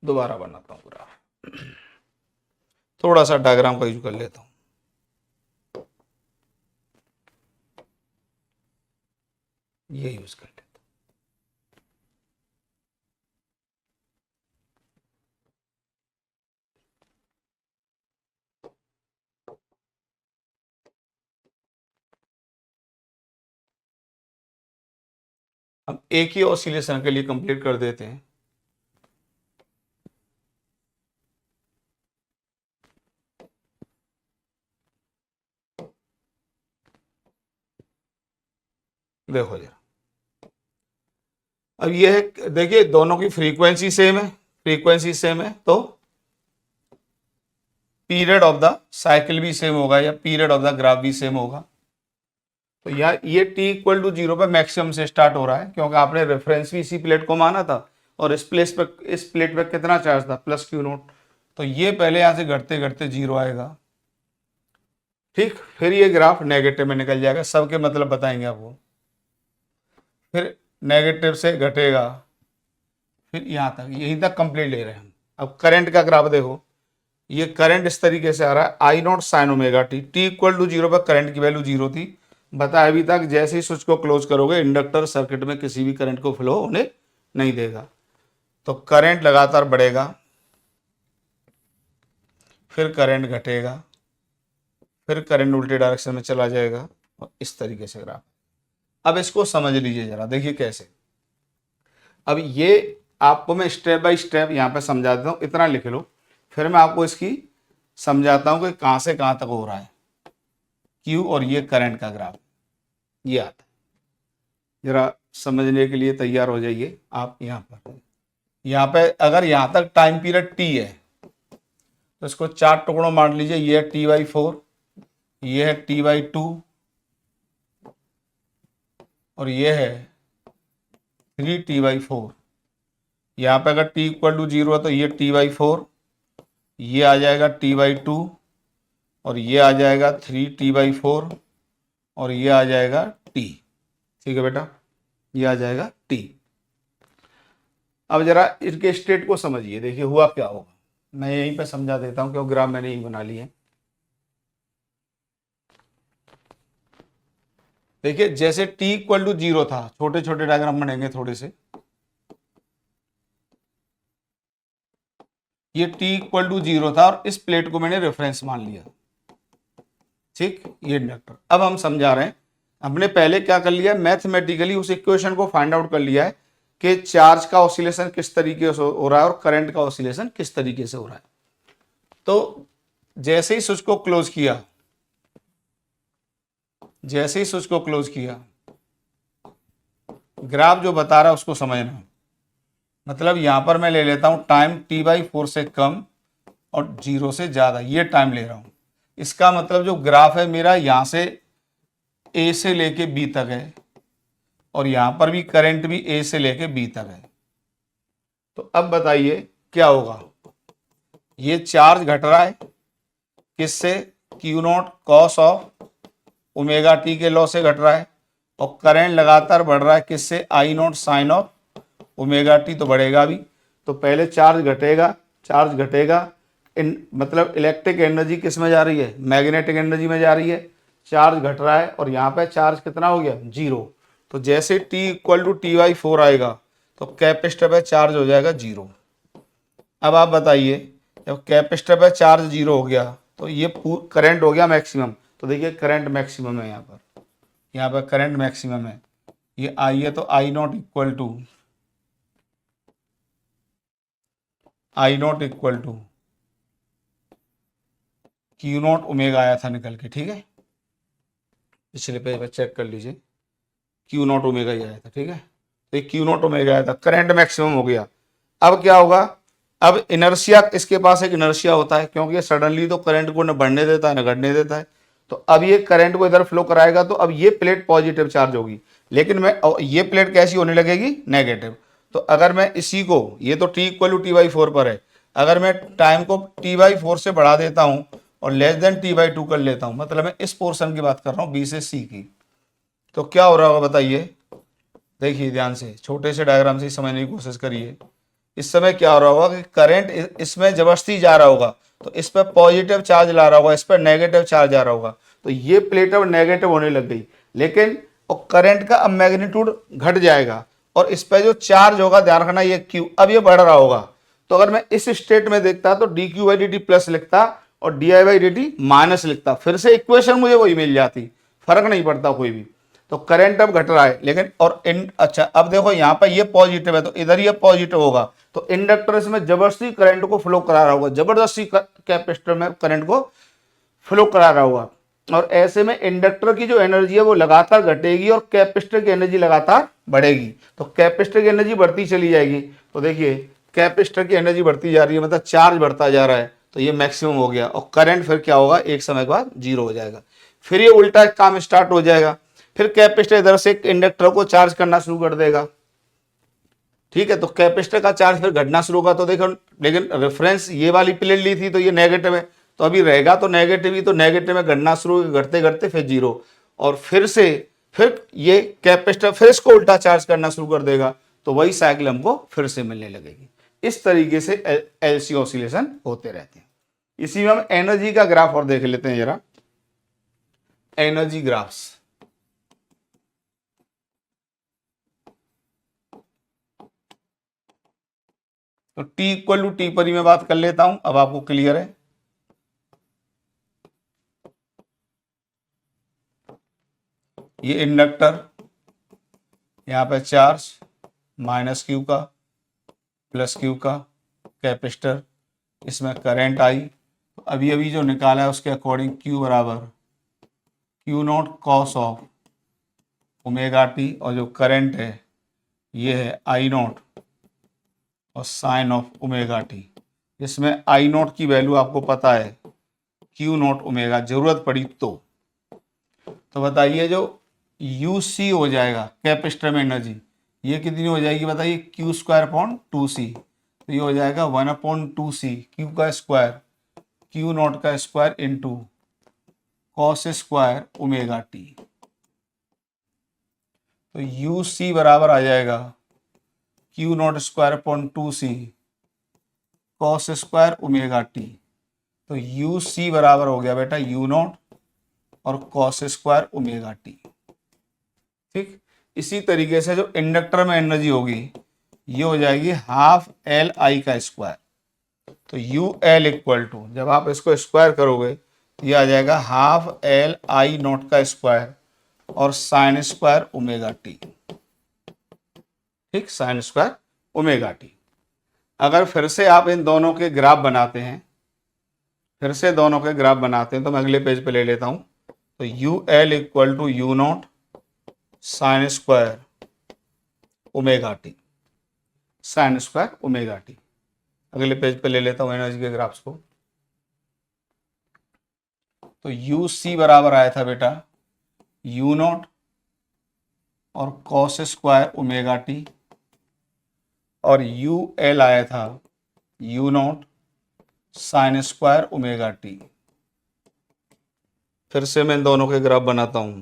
Speaker 1: दोबारा बनाता हूँ ग्राफ, थोड़ा सा डायग्राम का यूज कर लेता हूँ। ये यूज कर लेता हूँ। अब एक ही ऑसिलेशन के लिए कंप्लीट कर देते हैं। देखो जरा, अब ये है, देखिए दोनों की फ्रीक्वेंसी सेम है, फ्रीक्वेंसी सेम है, तो पीरियड ऑफ द साइकिल भी सेम होगा या पीरियड ऑफ द ग्राफ भी सेम होगा। तो यार ये t इक्वल टू 0 पे मैक्सिमम से स्टार्ट हो रहा है, क्योंकि आपने रेफरेंस भी इसी प्लेट को माना था, और इस प्लेट पे कितना चार्ज था, प्लस क्यू नोट। तो ये पहले यहां से घटते घटते 0 आएगा, ठीक। फिर ये ग्राफ नेगेटिव में निकल जाएगा, सबके मतलब बताएंगे आपको। फिर नेगेटिव से घटेगा, फिर यहाँ तक, यहीं तक कंप्लीट ले रहे हैं हम। अब करंट का ग्राफ देखो, ये करंट इस तरीके से आ रहा है, I naught sine omega T, T equal to 0 पर करंट की वैल्यू 0 थी। बताया अभी तक, जैसे ही स्विच को क्लोज करोगे इंडक्टर सर्किट में किसी भी करंट को फ्लो होने नहीं देगा। तो करंट लगातार बढ़ेगा, फिर करंट घटेगा, फिर करंट उल्टे डायरेक्शन में चला जाएगा, और इस तरीके से ग्राफ। अब इसको समझ लीजिए जरा, देखिए कैसे। अब ये आपको मैं स्टेप बाय स्टेप यहाँ पे समझा देता हूँ, इतना लिख लो, फिर मैं आपको इसकी समझाता हूँ कि कहाँ से कहाँ तक हो रहा है क्यू, और ये करंट का ग्राफ ये आता है। जरा समझने के लिए तैयार हो जाइए आप। यहाँ पे अगर यहाँ तक टाइम पीरियड टी है, तो इसको 4 टुकड़ों मान लीजिए। ये है t/4, ये है t/2, और ये है 3t/4। यहाँ पे अगर t इक्वल टू 0 है तो ये t/4, ये आ जाएगा t/2, और ये आ जाएगा 3t/4, और ये आ जाएगा t। ठीक है बेटा, ये आ जाएगा t। अब जरा इसके स्टेट को समझिए, देखिए हुआ क्या होगा। मैं यहीं पे समझा देता हूँ, क्योंकि ग्राफ मैंने यही बना लिए है। देखिए जैसे t इक्वल टू 0 था, छोटे छोटे डायग्राम बनेंगे थोड़े से। ये t इक्वल टू 0 था, और इस प्लेट को मैंने रेफरेंस मान लिया, ठीक। ये इंडक्टर, अब हम समझा रहे हैं, हमने पहले क्या कर लिया, मैथमेटिकली उस इक्वेशन को फाइंड आउट कर लिया है कि चार्ज का ऑसिलेशन किस तरीके से हो रहा है और करंट का ऑसिलेशन किस तरीके से हो रहा है। तो जैसे ही स्विच को क्लोज किया, जैसे ही स्विच को क्लोज किया, ग्राफ जो बता रहा है उसको समझना। मतलब यहां पर मैं ले लेता हूं टाइम t/4 से कम और 0 से ज्यादा, ये टाइम ले रहा हूं। इसका मतलब जो ग्राफ है मेरा, यहां से ए से लेके बी तक है, और यहां पर भी करंट भी ए से लेके बी तक है। तो अब बताइए क्या होगा। ये चार्ज घट रहा है किससे, Q naught cos of omega T के लॉ से घट रहा है, और करंट लगातार बढ़ रहा है किससे, I naught sine of omega T, तो बढ़ेगा भी। तो पहले चार्ज घटेगा, चार्ज घटेगा, मतलब इलेक्ट्रिक एनर्जी किस में जा रही है, मैग्नेटिक एनर्जी में जा रही है। चार्ज घट रहा है, और यहाँ पे चार्ज कितना हो गया, 0। तो जैसे t इक्वल टू t/4 आएगा, तो कैपेसिटर पे चार्ज हो जाएगा 0। अब आप बताइए, जब कैपेसिटर पे चार्ज 0 हो गया, तो ये करंट हो गया मैक्सिमम। तो देखिए करंट मैक्सिमम है यहाँ पर करंट मैक्सिमम है, ये आई है। तो I naught equal to Q naught omega आया था निकल के, ठीक है। पिछले पेज पे चेक कर लीजिए, क्यू नॉट ओमेगा ही आया था, ठीक है। तो क्यू नॉट ओमेगा आया था, करंट मैक्सिमम हो गया। अब क्या होगा, अब इनर्शिया, इसके पास एक इनर्शिया होता है, क्योंकि ये सडनली तो करंट को न बढ़ने देता है न घटने देता है। तो अब ये करंट को इधर फ्लो कराएगा, तो अब ये प्लेट पॉजिटिव चार्ज होगी, लेकिन मैं ये प्लेट कैसी होने लगेगी, नेगेटिव। तो अगर मैं इसी को, ये तो t इक्वल टू t/4 पर है, अगर मैं टाइम को t/4 से बढ़ा देता हूं और लेस देन t/2 कर लेता हूं, मतलब मैं इस पोर्शन की बात कर रहा हूं, बी से सी की, तो क्या हो रहा होगा बताइए। देखिए ध्यान से, छोटे से डायग्राम से समझने की कोशिश करिए। इस समय क्या हो रहा होगा कि करंट इसमें जबरदस्ती जा रहा होगा, तो इस पर पॉजिटिव चार्ज ला रहा होगा, इस पर नेगेटिव चार्ज आ रहा होगा, तो ये प्लेट अब नेगेटिव होने लग गई। लेकिन और करंट का अब मैग्नीट्यूड घट जाएगा और इस पर जो चार्ज होगा, ध्यान रखना ये क्यू, अब ये बढ़ रहा होगा। तो अगर मैं इस स्टेट में देखता तो D Q by D T plus लिखता और D I by D T minus लिखता, फिर से इक्वेशन मुझे वही मिल जाती, फर्क नहीं पड़ता कोई भी। तो करंट अब घट रहा है, लेकिन और इन अच्छा अब देखो यहाँ पर ये पॉजिटिव है तो इधर ये पॉजिटिव होगा, तो इंडक्टर इसमें जबरदस्ती करंट को फ्लो करा रहा होगा, जबरदस्ती कैपेसिटर में करंट को फ्लो करा रहा होगा। और ऐसे में इंडक्टर की जो एनर्जी है वो लगातार घटेगी और कैपेसिटर की एनर्जी लगातार बढ़ेगी। तो कैपेसिटर की एनर्जी बढ़ती चली जाएगी, तो देखिए कैपेसिटर की एनर्जी बढ़ती जा रही है, मतलब चार्ज बढ़ता जा रहा है, तो ये मैक्सिमम हो गया और करंट फिर क्या होगा, एक समय के बाद जीरो हो जाएगा। फिर ये उल्टा काम स्टार्ट हो जाएगा, फिर कैपेसिटर इधर से इंडक्टर को चार्ज करना शुरू कर देगा। ठीक है, तो कैपेसिटर का चार्ज फिर घटना शुरू होगा। तो देखो, लेकिन रेफरेंस ये वाली प्लेट ली थी तो ये नेगेटिव है, तो अभी रहेगा तो नेगेटिव ही, तो नेगेटिव में घटना शुरू घटते घटते फिर जीरो, और फिर ये कैपेसिटर फिर इसको उल्टा चार्ज करना शुरू कर देगा, तो वही साइकिल हमको फिर से मिलने लगेगी। इस तरीके से एलसी ऑसिलेशन होते रहते हैं। इसी में हम एनर्जी का ग्राफ और देख लेते हैं जरा, एनर्जी ग्राफ्स। तो टी इक्वल टू टी पर ही मैं बात कर लेता हूं, अब आपको क्लियर है। ये इंडक्टर, यहाँ पे चार्ज माइनस क्यू का प्लस क्यू का, कैपेसिटर, इसमें करंट आई, तो अभी अभी जो निकाला है उसके अकॉर्डिंग क्यू बराबर Q naught cos of omega T, और जो करंट है ये है आई नॉट और साइन ऑफ ओमेगा टी। इसमें आई नॉट की वैल्यू आपको पता है क्यू नॉट ओमेगा, जरूरत पड़ी तो बताइए जो यू सी हो जाएगा कैपेसिटर में एनर्जी, ये कितनी हो जाएगी बताइए, क्यू स्क्वायर अपॉन टू सी, तो ये हो जाएगा 1/2c क्यू का स्क्वायर क्यू नॉट का square into cos square omega T. तो यू सी बराबर आ जाएगा Q naught square upon 2c cos square omega T. तो यू सी बराबर हो गया बेटा यू नॉट और कॉस स्क्वायर ओमेगा टी। ठीक, इसी तरीके से जो इंडक्टर में एनर्जी होगी ये हो जाएगी हाफ एल आई का स्क्वायर। तो यू एल इक्वल टू, जब आप इसको स्क्वायर करोगे तो ये आ जाएगा हाफ एल आई नॉट का स्क्वायर और साइन स्क्वायर ओमेगा टी। ठीक, साइन स्क्वायर ओमेगा टी। अगर फिर से आप इन दोनों के ग्राफ बनाते हैं, फिर से दोनों के ग्राफ बनाते हैं, तो मैं अगले पेज पे ले लेता हूं। तो U L equal to U naught sine square omega T, sine square omega T. अगले पेज पे ले लेता हूं एनर्जी के ग्राफ्स को। तो यू सी बराबर आया था बेटा यू नॉट और कॉस स्क्वायर ओमेगा टी, और यू एल आया था you naught sine square omega T. फिर से मैं इन दोनों के ग्राफ बनाता हूं।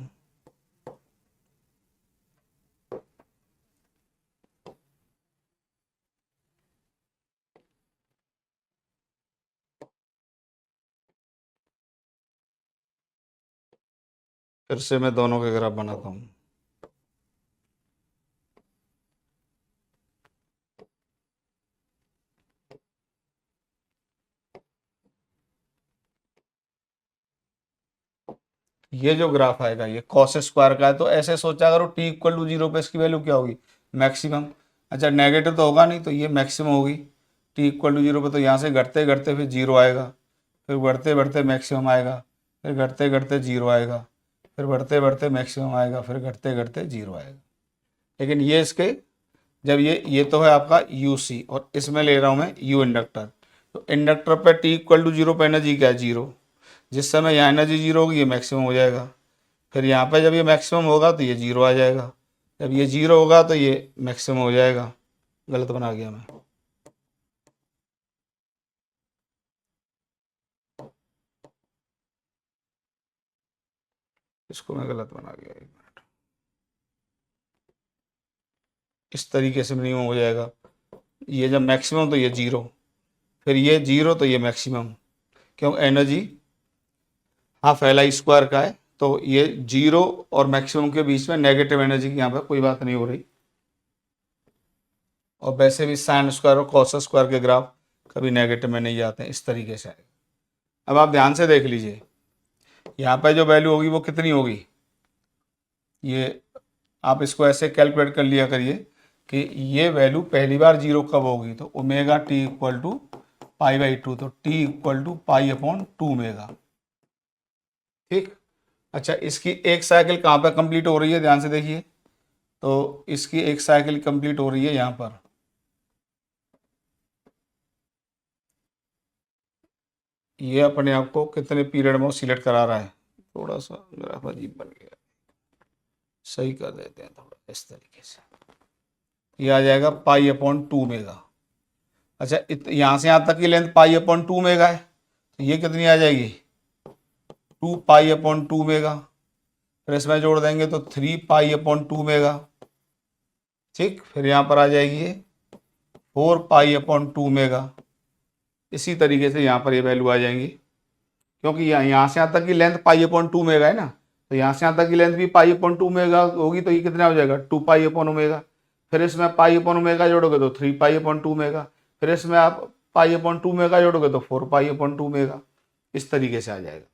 Speaker 1: फिर से मैं दोनों के ग्राफ बनाता हूं। ये जो ग्राफ आएगा ये कॉस स्क्वायर का है, तो ऐसे सोचा करो टी इक्वल टू जीरो पे इसकी वैल्यू क्या होगी, मैक्सिमम। अच्छा नेगेटिव तो होगा नहीं, तो ये मैक्सिमम होगी टी इक्वल टू जीरो पे, तो यहाँ से घटते घटते फिर जीरो आएगा, फिर बढ़ते बढ़ते मैक्सिमम आएगा, फिर घटते घटते जीरो आएगा, फिर बढ़ते बढ़ते मैक्सिमम आएगा, फिर घटते घटते जीरो आएगा। लेकिन ये इसके जब ये तो है आपका यू सी और इसमें ले रहा हूँ मैं यू इंडक्टर, तो इंडक्टर पर टी इक्वल टू जीरो पर एनर्जी क्या है, जीरो। जिस समय यहाँ एनर्जी जीरो होगी ये मैक्सिमम हो जाएगा, फिर यहाँ पे जब ये मैक्सिमम होगा तो ये जीरो आ जाएगा, जब ये जीरो होगा तो ये मैक्सिमम हो जाएगा। गलत बना गया मैं, इसको मैं गलत बना गया, एक मिनट। इस तरीके से मिनिमम हो जाएगा, ये जब मैक्सिमम तो ये जीरो, फिर ये जीरो तो ये मैक्सिमम, क्यों energy half L I square का है, तो ये जीरो और मैक्सिमम के बीच में नेगेटिव एनर्जी की यहाँ पर कोई बात नहीं हो रही। और वैसे भी साइन स्क्वायर और कॉस स्क्वायर के ग्राफ कभी नेगेटिव में नहीं जाते हैं, इस तरीके से आएगा। अब आप ध्यान से देख लीजिए, यहाँ पर जो वैल्यू होगी वो कितनी होगी, ये आप इसको ऐसे कैलकुलेट कर लिया करिए कि ये वैल्यू पहली बार जीरो कब होगी, तो omega T equal to pi by two, तो T equal to pi upon two omega. ठीक। अच्छा, इसकी एक साइकिल कहाँ पर कंप्लीट हो रही है, ध्यान से देखिए, तो इसकी एक साइकिल कंप्लीट हो रही है यहाँ पर, ये अपने आप को कितने पीरियड में सिलेक्ट करा रहा है, थोड़ा सा ग्राफ अजीब बन गया, सही कर देते हैं थोड़ा इस तरीके से, ये आ जाएगा पाई अपॉन टू मेगा। अच्छा, यहाँ से यहाँ तक की length pi upon two omega है, तो ये कितनी आ जाएगी, two pi upon two omega, फिर इसमें जोड़ देंगे तो three pi upon two omega. ठीक, फिर यहाँ पर आ जाएगी ये four pi upon two omega. इसी तरीके से यहाँ पर ये वैल्यू आ जाएंगी, क्योंकि यहाँ से यहाँ तक की length pi upon two omega है ना, तो यहाँ से यहाँ तक की लेंथ भी पाई अपॉन टू मेगा होगी, तो ये कितना हो जाएगा, टू पाई अपॉन ओमेगा। फिर इसमें पाई अपॉन ओमेगा जोड़ोगे तो three pi upon two omega, फिर इसमें आप पाई अपॉन टू मेगा जोड़ोगे तो four pi upon two mega. इस तरीके से आ जाएगा।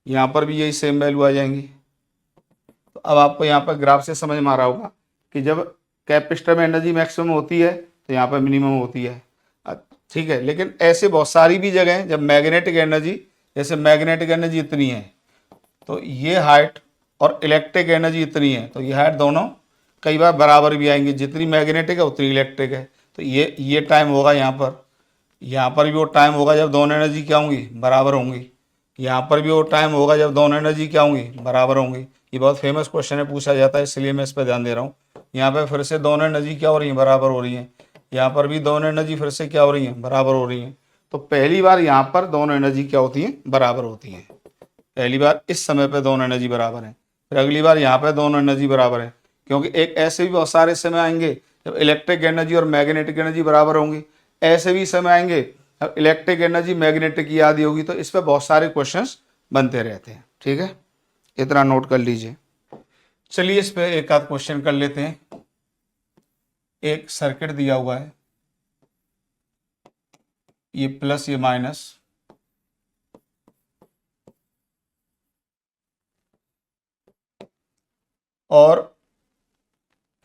Speaker 1: यहाँ पर भी यही सेम वैल्यू आ जाएंगी। तो अब आपको यहाँ पर ग्राफ से समझ में आ रहा होगा कि जब कैपेसिटर में एनर्जी मैक्सिमम होती है तो यहाँ पर मिनिमम होती है। ठीक है, लेकिन ऐसे बहुत सारी भी जगह हैं जब मैग्नेटिक एनर्जी, जैसे मैग्नेटिक एनर्जी इतनी है तो ये हाइट, और इलेक्ट्रिक एनर्जी इतनी है तो ये हाइट दोनों कई बार बराबर भी आएंगे, जितनी मैग्नेटिक है उतनी इलेक्ट्रिक है। तो ये टाइम होगा यहाँ पर भी वो टाइम होगा जब दोनों एनर्जी क्या होंगी, बराबर होंगी। यहाँ पर भी वो टाइम होगा जब दोनों एनर्जी क्या होंगी, बराबर होंगी। ये बहुत फेमस क्वेश्चन है, पूछा जाता है, इसलिए मैं इस पर ध्यान दे रहा हूँ। यहाँ पर फिर से दोनों एनर्जी क्या हो रही है, बराबर हो रही हैं। यहाँ पर भी दोनों एनर्जी फिर से क्या हो रही हैं, बराबर हो रही हैं। तो पहली बार यहाँ पर दोनों एनर्जी क्या होती हैं, बराबर होती हैं। पहली बार इस समय पे दोनों एनर्जी बराबर है, फिर अगली बार यहाँ पे दोनों एनर्जी बराबर है, क्योंकि एक ऐसे भी बहुत सारे समय आएंगे जब इलेक्ट्रिक एनर्जी और मैग्नेटिक एनर्जी बराबर होंगी। ऐसे भी समय आएंगे जब इलेक्ट्रिक एनर्जी मैग्नेटिक की आधी होगी। तो इस पर बहुत सारे क्वेश्चंस बनते रहते हैं। ठीक है, इतना नोट कर लीजिए। चलिए इस पर एक आध क्वेश्चन कर लेते हैं। एक सर्किट दिया हुआ है, ये प्लस ये माइनस, और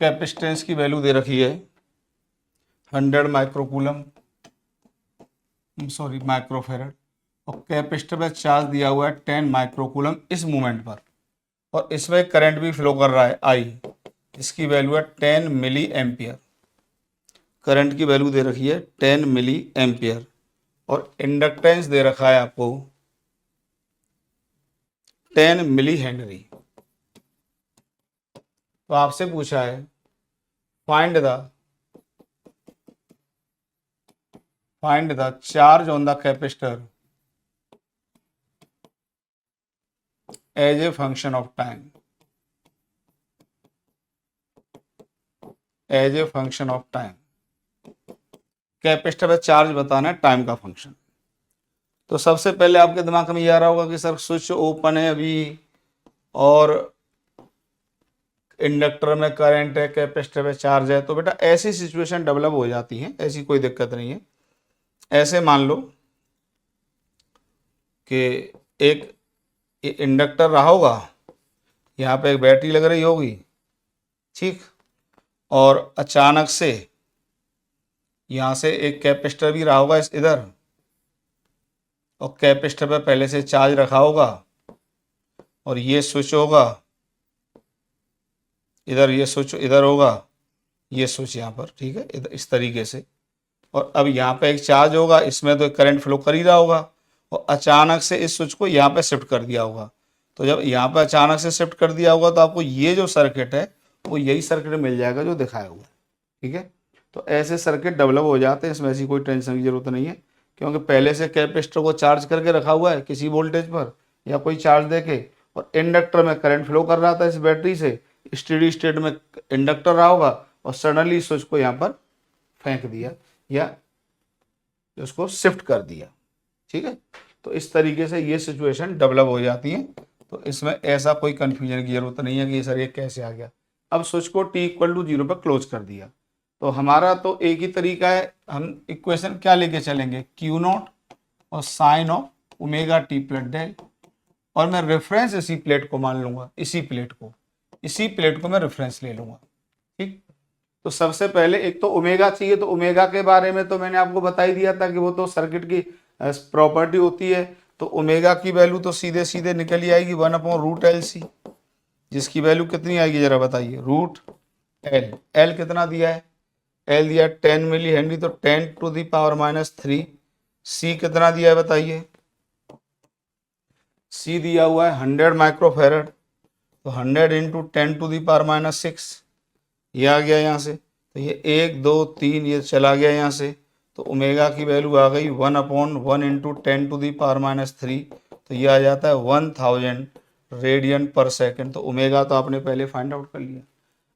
Speaker 1: कैपेसिटेंस की वैल्यू दे रखी है 100 माइक्रोकूलम, सॉरी माइक्रोफेरेड, और कैपेसिटर पर चार्ज दिया हुआ है 10 माइक्रोकूलम इस मूवमेंट पर, और इसमें करंट भी फ्लो कर रहा है आई, इसकी वैल्यू है 10 मिली एम्पियर। करंट की वैल्यू दे रखी है 10 मिली एम्पियर, और इंडक्टेंस दे रखा है आपको 10 मिली हेनरी। तो आपसे पूछा है find the charge on the capacitor as a function of time, as a function of time. Capacitor पे चार्ज बताना है टाइम का फंक्शन। तो सबसे पहले आपके दिमाग में ये आ रहा होगा कि सर स्विच ओपन है अभी, और इंडक्टर में करंट है, कैपेसिटर पे चार्ज है। तो बेटा ऐसी सिचुएशन डेवलप हो जाती है, ऐसी कोई दिक्कत नहीं है। ऐसे मान लो कि एक इंडक्टर रहा होगा, यहाँ पे एक बैटरी लग रही होगी, ठीक, और अचानक से यहाँ से एक कैपेसिटर भी रहा होगा इस इधर, और कैपेसिटर पे पहले से चार्ज रखा होगा, और ये स्विच होगा इधर, ये स्विच इधर होगा, ये स्विच यहाँ पर, ठीक है, इधर इस तरीके से। और अब यहाँ पे एक चार्ज होगा, इसमें तो करंट फ्लो कर ही रहा होगा, और अचानक से इस स्विच को यहाँ पे शिफ्ट कर दिया होगा। तो जब यहाँ पे अचानक से शिफ्ट कर दिया होगा तो आपको ये जो सर्किट है वो यही सर्किट मिल जाएगा जो दिखाया हुआ है। ठीक है, तो ऐसे सर्किट डेवलप हो जाते हैं, इसमें ऐसी कोई टेंशन की जरूरत नहीं है, क्योंकि पहले से कैपेसिटर को चार्ज करके रखा हुआ है किसी वोल्टेज पर या कोई चार्ज देके, और इंडक्टर में करंट फ्लो कर रहा था इस बैटरी से, स्टेडी स्टेट में इंडक्टर रहा होगा, और सडनली स्विच को यहाँ पर फेंक दिया या उसको शिफ्ट कर दिया। ठीक है, तो इस तरीके से ये सिचुएशन डेवलप हो जाती है। तो इसमें ऐसा कोई कन्फ्यूजन की जरूरत नहीं है कि सर ये कैसे आ गया। अब स्विच को t=0 पर क्लोज कर दिया, तो हमारा तो एक ही तरीका है, हम इक्वेशन क्या लेके चलेंगे, Q0 और sine of omega T plus del, और मैं रेफरेंस इसी प्लेट को मान लूंगा, इसी प्लेट को मैं रेफरेंस ले लूंगा। ठीक, तो सबसे पहले एक तो ओमेगा चाहिए, तो ओमेगा के बारे में तो मैंने आपको बता ही दिया था कि वो तो सर्किट की प्रॉपर्टी होती है। तो ओमेगा की वैल्यू तो सीधे सीधे निकल ही आएगी 1/√LC, जिसकी वैल्यू कितनी आएगी जरा बताइए, √L। L कितना दिया है, L दिया 10 मिली हेनरी, तो 10⁻³ C कितना दिया है बताइए, C दिया हुआ है 100 माइक्रोफेरेड, तो 100 × 10⁻⁶ ये आ गया यहाँ से। तो ये 1 2 3 ये चला गया यहाँ से, तो ओमेगा की वैल्यू आ गई 1/1 × 10⁻³ तो ये आ जाता है 1000 रेडियन पर सेकेंड। तो ओमेगा तो आपने पहले फाइंड आउट कर लिया।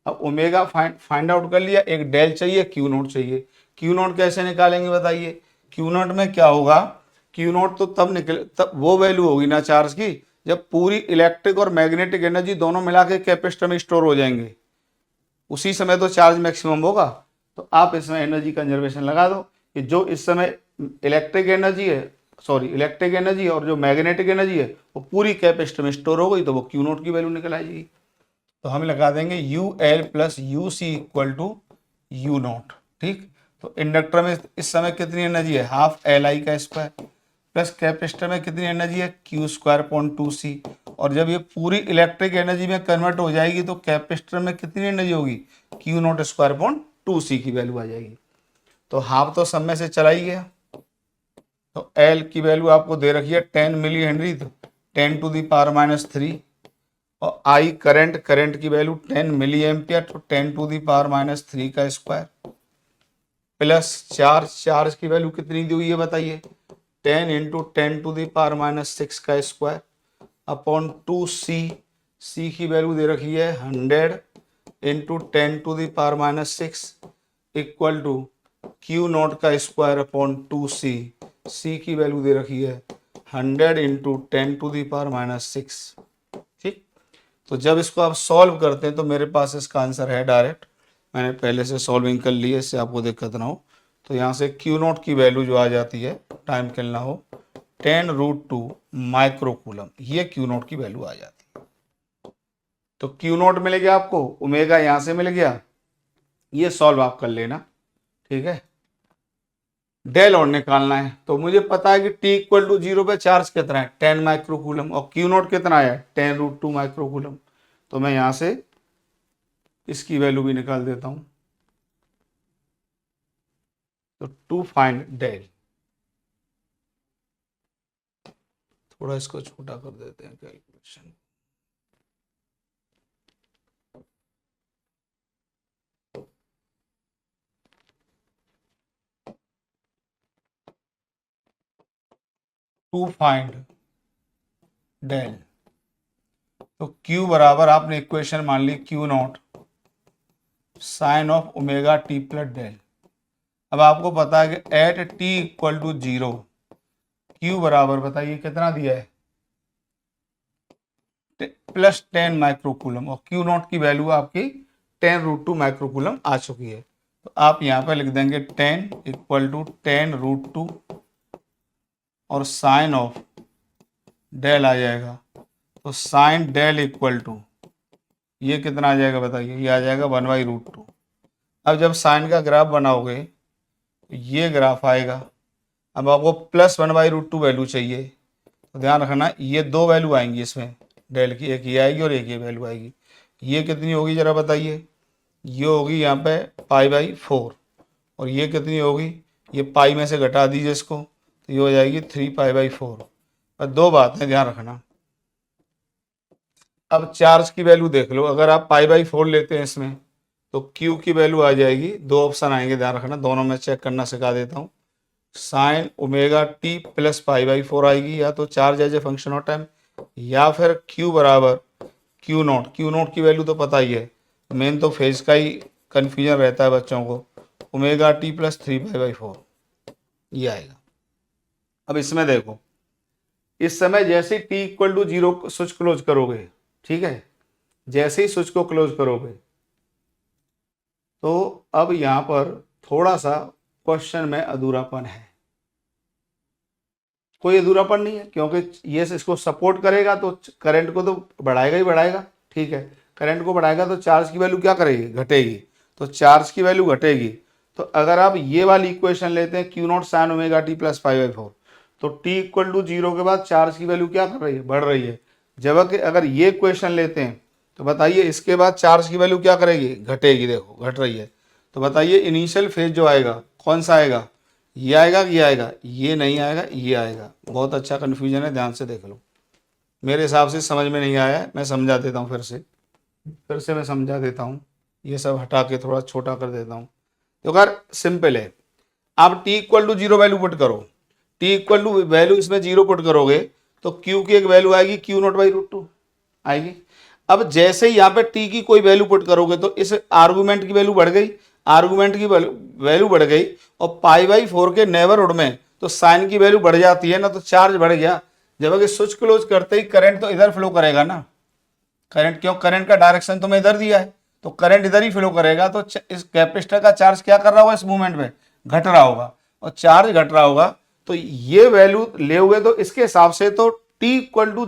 Speaker 1: अब ओमेगा फाइंड आउट कर लिया, एक डेल चाहिए, Q0 चाहिए। Q0 कैसे निकालेंगे बताइए, Q0 में क्या होगा, Q0 तो तब वो वैल्यू होगी ना चार्ज की जब पूरी इलेक्ट्रिक और मैग्नेटिक एनर्जी दोनों मिला के कैपेसिटर में स्टोर हो जाएंगे, उसी समय तो चार्ज मैक्सिमम होगा। तो आप इसमें एनर्जी कंजर्वेशन लगा दो कि जो इस समय इलेक्ट्रिक एनर्जी और जो मैग्नेटिक एनर्जी है वो पूरी कैपेसिटर में स्टोर हो गई, तो वो Q0 की वैल्यू निकल आएगी। तो हम लगा देंगे UL + UC = U0। ठीक, तो इंडक्टर में इस समय कितनी एनर्जी है, ½ Li² प्लस कैपेसिटर में कितनी एनर्जी है, Q²/2C। और जब ये पूरी इलेक्ट्रिक एनर्जी में कन्वर्ट हो जाएगी तो कैपेसिटर में कितनी एनर्जी होगी, Q0²/2C की वैल्यू आ जाएगी। तो हाफ तो सब में से चला ही गया, तो L की वैल्यू आपको दे रखी है 10 मिली हेनरी, तो 10⁻³ और I करंट की वैल्यू 10 मिली एम्पियर, तो 10⁻³ प्लस चार्ज की वैल्यू कितनी दी हुई है बताइए, 10 × 10⁻⁶² अपॉन 2C। C की वैल्यू दे रखी है 100 × 10⁻⁶ equal to Q0² upon 2C। C की वैल्यू दे रखी है 100 × 10⁻⁶। ठीक, तो जब इसको आप सॉल्व करते हैं तो मेरे पास इसका आंसर है डायरेक्ट, मैंने पहले से सॉल्विंग कर ली है, इससे आपको दिक्कत ना हो। तो यहाँ से Q0 की वैल्यू जो आ जाती है, टाइम किल ना हो, 10√2 माइक्रोकूलम, ये Q0 की वैल्यू आ जाती है। तो Q0 मिल गया आपको, ओमेगा यहाँ से मिल गया, ये सॉल्व आप कर लेना। ठीक है, डेल और निकालना है, तो मुझे पता है कि t=0 पे चार्ज कितना है, 10 माइक्रोकूलम, और Q0 कितना है, 10√2 माइक्रोकूलम। तो मैं यहाँ से इसकी वैल्यू भी निकाल देता हूँ। तो टू फाइंड डेल, थोड़ा इसको छोटा कर देते हैं कैलकुलेशन। टू फाइंड डेल, तो Q बराबर आपने इक्वेशन मान ली Q0 sine of omega T plus del. अब आपको पता है कि एट t=0 Q बराबर बताइए कितना दिया है, +10 माइक्रोकूलम, और Q0 की वैल्यू आपकी 10√2 माइक्रोकूलम आ चुकी है। तो आप यहाँ पे लिख देंगे 10 = 10√2 और साइन ऑफ डेल आ जाएगा, तो साइन डेल इक्वल टू ये कितना आ जाएगा बताइए, ये आ जाएगा 1/√2। अब जब साइन का ग्राफ बनाओगे तो ये ग्राफ आएगा। अब आपको +1/√2 वैल्यू चाहिए, तो ध्यान रखना ये दो वैल्यू आएंगी इसमें डेल की, एक ये आएगी और एक ये वैल्यू आएगी। ये कितनी होगी जरा बताइए, ये होगी यहाँ पे π/4, और ये कितनी होगी, ये पाई में से घटा दीजिए इसको, तो ये हो जाएगी 3π/4। और दो बातें ध्यान रखना, अब चार्ज की वैल्यू देख लो, अगर आप π/4 लेते हैं इसमें तो Q की वैल्यू आ जाएगी, दो ऑप्शन आएंगे, ध्यान रखना, दोनों में चेक करना सिखा देता हूँ। साइन ओमेगा टी प्लस π/4 आएगी, या तो charge as a function of time, या फिर Q बराबर Q0 की वैल्यू तो पता ही है, मेन तो फेज का ही कन्फ्यूजन रहता है बच्चों को, ओमेगा टी प्लस 3 पाई/4 ये आएगा। अब इसमें देखो, इस समय जैसे T equal to 0 switch close करोगे, ठीक है, जैसे ही स्विच को क्लोज करोगे तो अब यहां पर थोड़ा सा क्वेश्चन में अधूरापन है। कोई अधूरापन नहीं है, क्योंकि ये इसको सपोर्ट करेगा तो करंट को तो बढ़ाएगा ही बढ़ाएगा, ठीक है, करंट को बढ़ाएगा तो चार्ज की वैल्यू क्या करेगी, घटेगी, तो चार्ज की वैल्यू घटेगी। तो अगर आप ये वाली इक्वेशन लेते हैं Q0 sin omega T plus 5/4, तो टी इक्वल टू 0 के बाद चार्ज की वैल्यू क्या कर रही है, बढ़ रही है। जबकि अगर ये इक्वेशन लेते हैं तो बताइए इसके बाद चार्ज की वैल्यू क्या करेगी, घटेगी, देखो घट रही है। तो बताइए इनिशियल फेज जो आएगा कौन सा आएगा, ये आएगा कि ये आएगा, ये नहीं आएगा, ये आएगा। बहुत अच्छा कन्फ्यूजन है, ध्यान से देख लो। मेरे हिसाब से समझ में नहीं आया है, मैं समझा देता हूँ फिर से मैं समझा देता हूँ, ये सब हटा के थोड़ा छोटा कर देता हूँ। तो अगर सिंपल है, आप t equal to 0 value put करो, t इक्वल टू वैल्यू इसमें 0 पुट करोगे तो q की एक वैल्यू आएगी Q0/√2 आएगी। अब जैसे ही यहाँ पे t की कोई वैल्यू पुट करोगे तो इस आर्गूमेंट की वैल्यू बढ़ गई, आर्गूमेंट की वैल्यू बढ़ गई, और π/4 के नेबरहुड में तो साइन की वैल्यू बढ़ जाती है ना, तो चार्ज बढ़ गया। जबकि स्विच क्लोज करते ही करंट तो इधर फ्लो करेगा ना, करंट, क्यों, करंट का डायरेक्शन तो मैं इधर दिया है, तो करंट इधर ही फ्लो करेगा। तो इस कैपेसिटर का चार्ज क्या कर रहा होगा, इस मूवमेंट में घट रहा होगा, और चार्ज घट रहा होगा तो ये वैल्यू ले हुए, तो इसके हिसाब से तो t इक्वल टू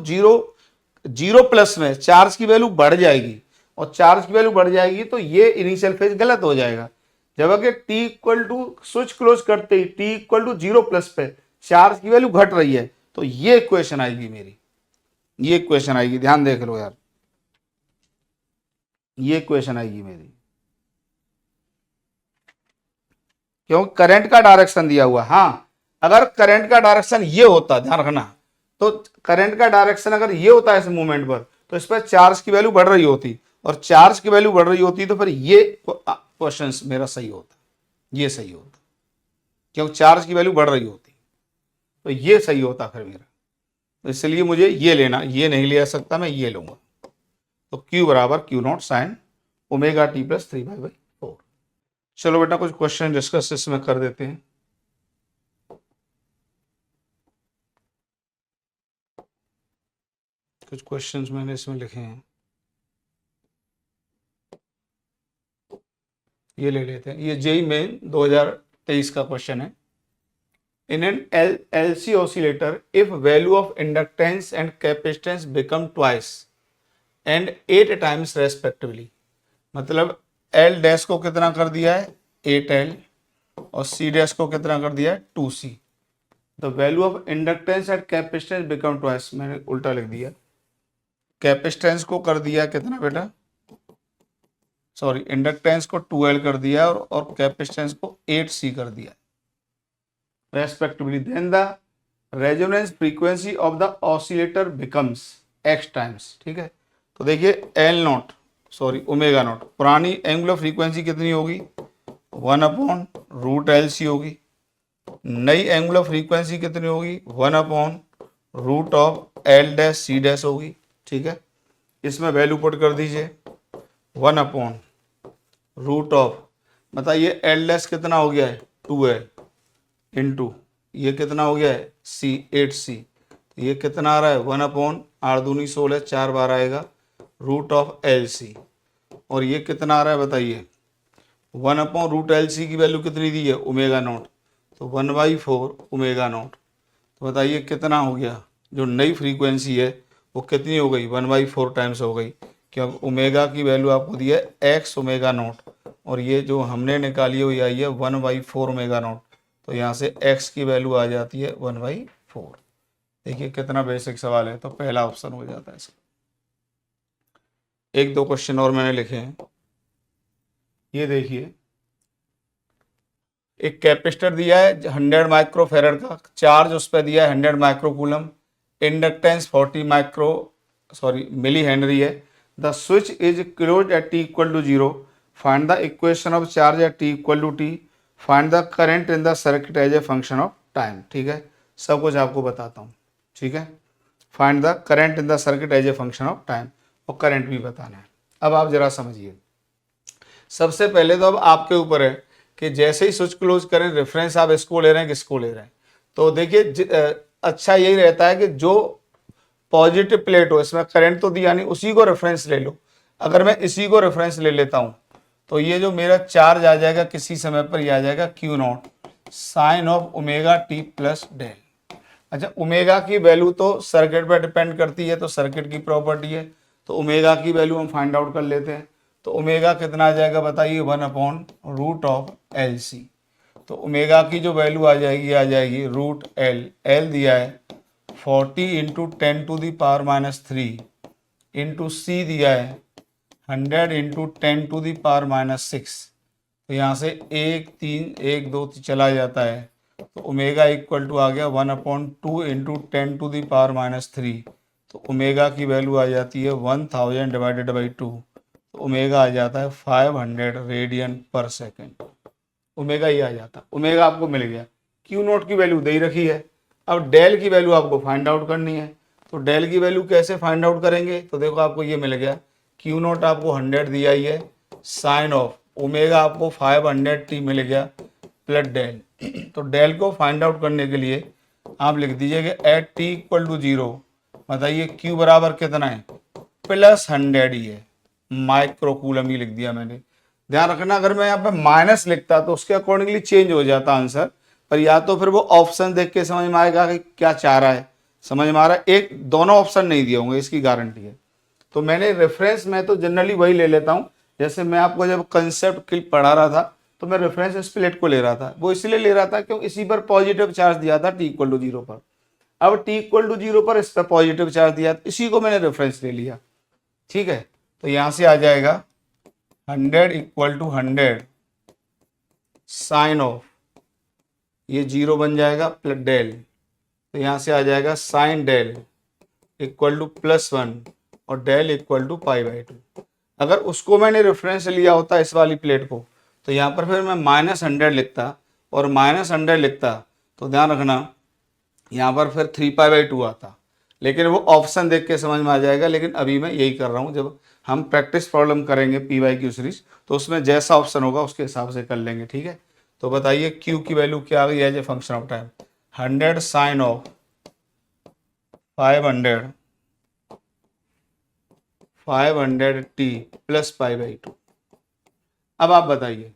Speaker 1: 0 प्लस में चार्ज की वैल्यू बढ़ जाएगी, और चार्ज की वैल्यू बढ़ जाएगी तो ये इनिशियल फेज गलत हो जाएगा। जबकि t equal to switch close करते ही t इक्वल टू 0 प्लस पे चार्ज की वैल्यू घट रही है, तो ये इक्वेशन आएगी मेरी, ये इक्वेशन आएगी, ध्यान देख लो यार, ये इक्वेशन आएगी मेरी, क्यों, करंट का डायरेक्शन दिया हुआ। हाँ, अगर करंट का डायरेक्शन ये होता, ध्यान रखना, तो करंट का डायरेक्शन अगर ये होता है इस मूवमेंट पर, तो इस पर चार्ज की वैल्यू बढ़ रही होती, और चार्ज की वैल्यू बढ़ रही होती तो फिर ये क्वेश्चन मेरा सही होता, ये सही होता, क्यों, चार्ज की वैल्यू बढ़ रही होती, तो ये सही होता फिर मेरा। तो इसलिए मुझे ये लेना, ये नहीं ले सकता, मैं ये लूंगा। तो Q बराबर Q0 sin omega T plus 3/4। चलो बेटा कुछ क्वेश्चन डिस्कस इसमें कर देते हैं। कुछ क्वेश्चंस मैंने इसमें लिखे हैं, ये ले लेते हैं। ये जेई मेन 2023 का क्वेश्चन है। In an LC oscillator if value of inductance and capacitance become twice and 8 times respectively, मतलब L डैश को कितना कर दिया है 8L, और C डैश को कितना कर दिया है 2C। The value of inductance and capacitance become twice, मैंने उल्टा लिख दिया, कैपेसिटेंस को कर दिया कितना बेटा, सॉरी, इंडक्टेंस को 2L कर दिया और कैपेसिटेंस को 8C कर दिया respectively. Then the resonance frequency of the oscillator becomes x times, ठीक है। तो देखिए L0, सॉरी ओमेगा नॉट, पुरानी एंगुलर फ्रीक्वेंसी कितनी होगी 1/√LC होगी, नई एंगुलर फ्रीक्वेंसी कितनी होगी 1/√L डैश C डैश होगी, ठीक है। इसमें वैल्यू पुट कर दीजिए 1/√, बताइए L डैश कितना हो गया है 2L इंटू ये कितना हो गया है C 8C, ये कितना आ रहा है 1/8×16, 4 बार आएगा √LC, और ये कितना आ रहा है बताइए 1/√LC की वैल्यू कितनी दी है ओमेगा नॉट, तो 1/4 ओमेगा नॉट। तो बताइए कितना हो गया, जो नई फ्रीक्वेंसी है वो कितनी हो गई 1/4 टाइम्स हो गई, क्योंकि ओमेगा की वैल्यू आपको दी है x ओमेगा नॉट, और ये जो हमने निकाली हुई आई है 1/4 ओमेगा नॉट, तो यहाँ से x की वैल्यू आ जाती है 1/4। देखिए कितना बेसिक सवाल है, तो पहला ऑप्शन हो जाता है इसका। एक दो क्वेश्चन और मैंने लिखे हैं, ये देखिए, एक कैपेसिटर दिया है 100 माइक्रोफेरेड का, चार्ज उस पर दिया है 100 माइक्रोकूलम, इंडक्टेंस 40 मिली हेनरी है। The switch is close at t equal to 0, find the equation of charge at t equal to t, find the current in the circuit as a function of time, ठीक है। सब कुछ आपको बताता हूँ, ठीक है। Find the current in the circuit as a function of time, और करंट भी बताना है। अब आप जरा समझिए, सबसे पहले तो अब आपके ऊपर है कि जैसे ही स्विच क्लोज करें रेफरेंस आप इसको ले रहे हैं किसको ले रहे हैं। तो देखिए अच्छा यही रहता है कि जो पॉजिटिव प्लेट हो, इसमें करंट तो दिया नहीं, उसी को रेफरेंस ले लो। अगर मैं इसी को रेफरेंस ले लेता हूं तो ये जो मेरा चार्ज आ जाएगा किसी समय पर, ये आ जाएगा Q naught sine of omega T plus del. अच्छा, ओमेगा की वैल्यू तो सर्किट पर डिपेंड करती है, तो सर्किट की प्रॉपर्टी है, तो ओमेगा की वैल्यू हम फाइंड आउट कर लेते हैं। तो ओमेगा कितना आ जाएगा बताइए, 1/√ऑफ LC। तो ओमेगा की जो वैल्यू आ जाएगी √L। एल दिया है 40 इंटू 10⁻³ इंटू सी दिया है 100 इंटू 10⁻⁻6। तो यहाँ से 1 3 1 2 चला जाता है, तो ओमेगा इक्वल टू आ गया 1/2 इंटू 10⁻⁻3। तो ओमेगा की वैल्यू आ जाती है 1000 डिवाइडेड बाई 2। तो ओमेगा आ जाता है 500 रेडियन पर सेकेंड। ओमेगा ये आ जाता, ओमेगा आपको मिल गया। क्यू नोट की वैल्यू दे ही रखी है। अब डेल की वैल्यू आपको फाइंड आउट करनी है। तो डेल की वैल्यू कैसे फाइंड आउट करेंगे, तो देखो आपको ये मिल गया, क्यू नोट आपको 100 दिया ही है, साइन ऑफ ओमेगा आपको 500t मिल गया प्लस डेल। तो डेल को फाइंड आउट करने के लिए आप लिख दीजिए कि एट t इक्वल टू 0 बताइए क्यू बराबर कितना है, +100 ही है, माइक्रो कूलम ही लिख दिया मैंने। ध्यान रखना अगर मैं यहाँ पे माइनस लिखता तो उसके अकॉर्डिंगली चेंज हो जाता आंसर, पर या तो फिर वो ऑप्शन देख के समझ में आएगा कि क्या चाह रहा है, समझ में आ रहा है। एक दोनों ऑप्शन नहीं दिए होंगे, इसकी गारंटी है। तो मैंने रेफरेंस में तो जनरली वही ले लेता हूँ। जैसे मैं आपको जब कंसेप्ट क्लिप पढ़ा रहा था तो मैं रेफरेंस इस प्लेट को ले रहा था, वो इसलिए ले रहा था क्योंकि इसी पर पॉजिटिव चार्ज दिया था t इक्वल टू 0 पर। अब t इक्वल टू 0 पर इस पर पॉजिटिव चार्ज दिया, इसी को मैंने रेफरेंस ले लिया। ठीक है, तो यहाँ से आ जाएगा 100 इक्वल टू 100 साइन ऑफ, ये 0 बन जाएगा प्लस डेल, तो यहाँ से आ जाएगा साइन डेल इक्वल टू +1 और डेल इक्वल टू π/2। अगर उसको मैंने रेफरेंस लिया होता इस वाली प्लेट को, तो यहाँ पर फिर मैं -100 लिखता, और -100 लिखता तो ध्यान रखना यहाँ पर फिर 3π/2 आता, लेकिन वो ऑप्शन देख के समझ में आ जाएगा। लेकिन अभी मैं यही कर रहा हूँ, जब हम प्रैक्टिस प्रॉब्लम करेंगे PYQ सीरीज तो उसमें जैसा ऑप्शन होगा उसके हिसाब से कर लेंगे। ठीक है, तो बताइए Q की वैल्यू क्या आ गई as a function of time, 100 sine of 500t plus π/2। अब आप बताइए,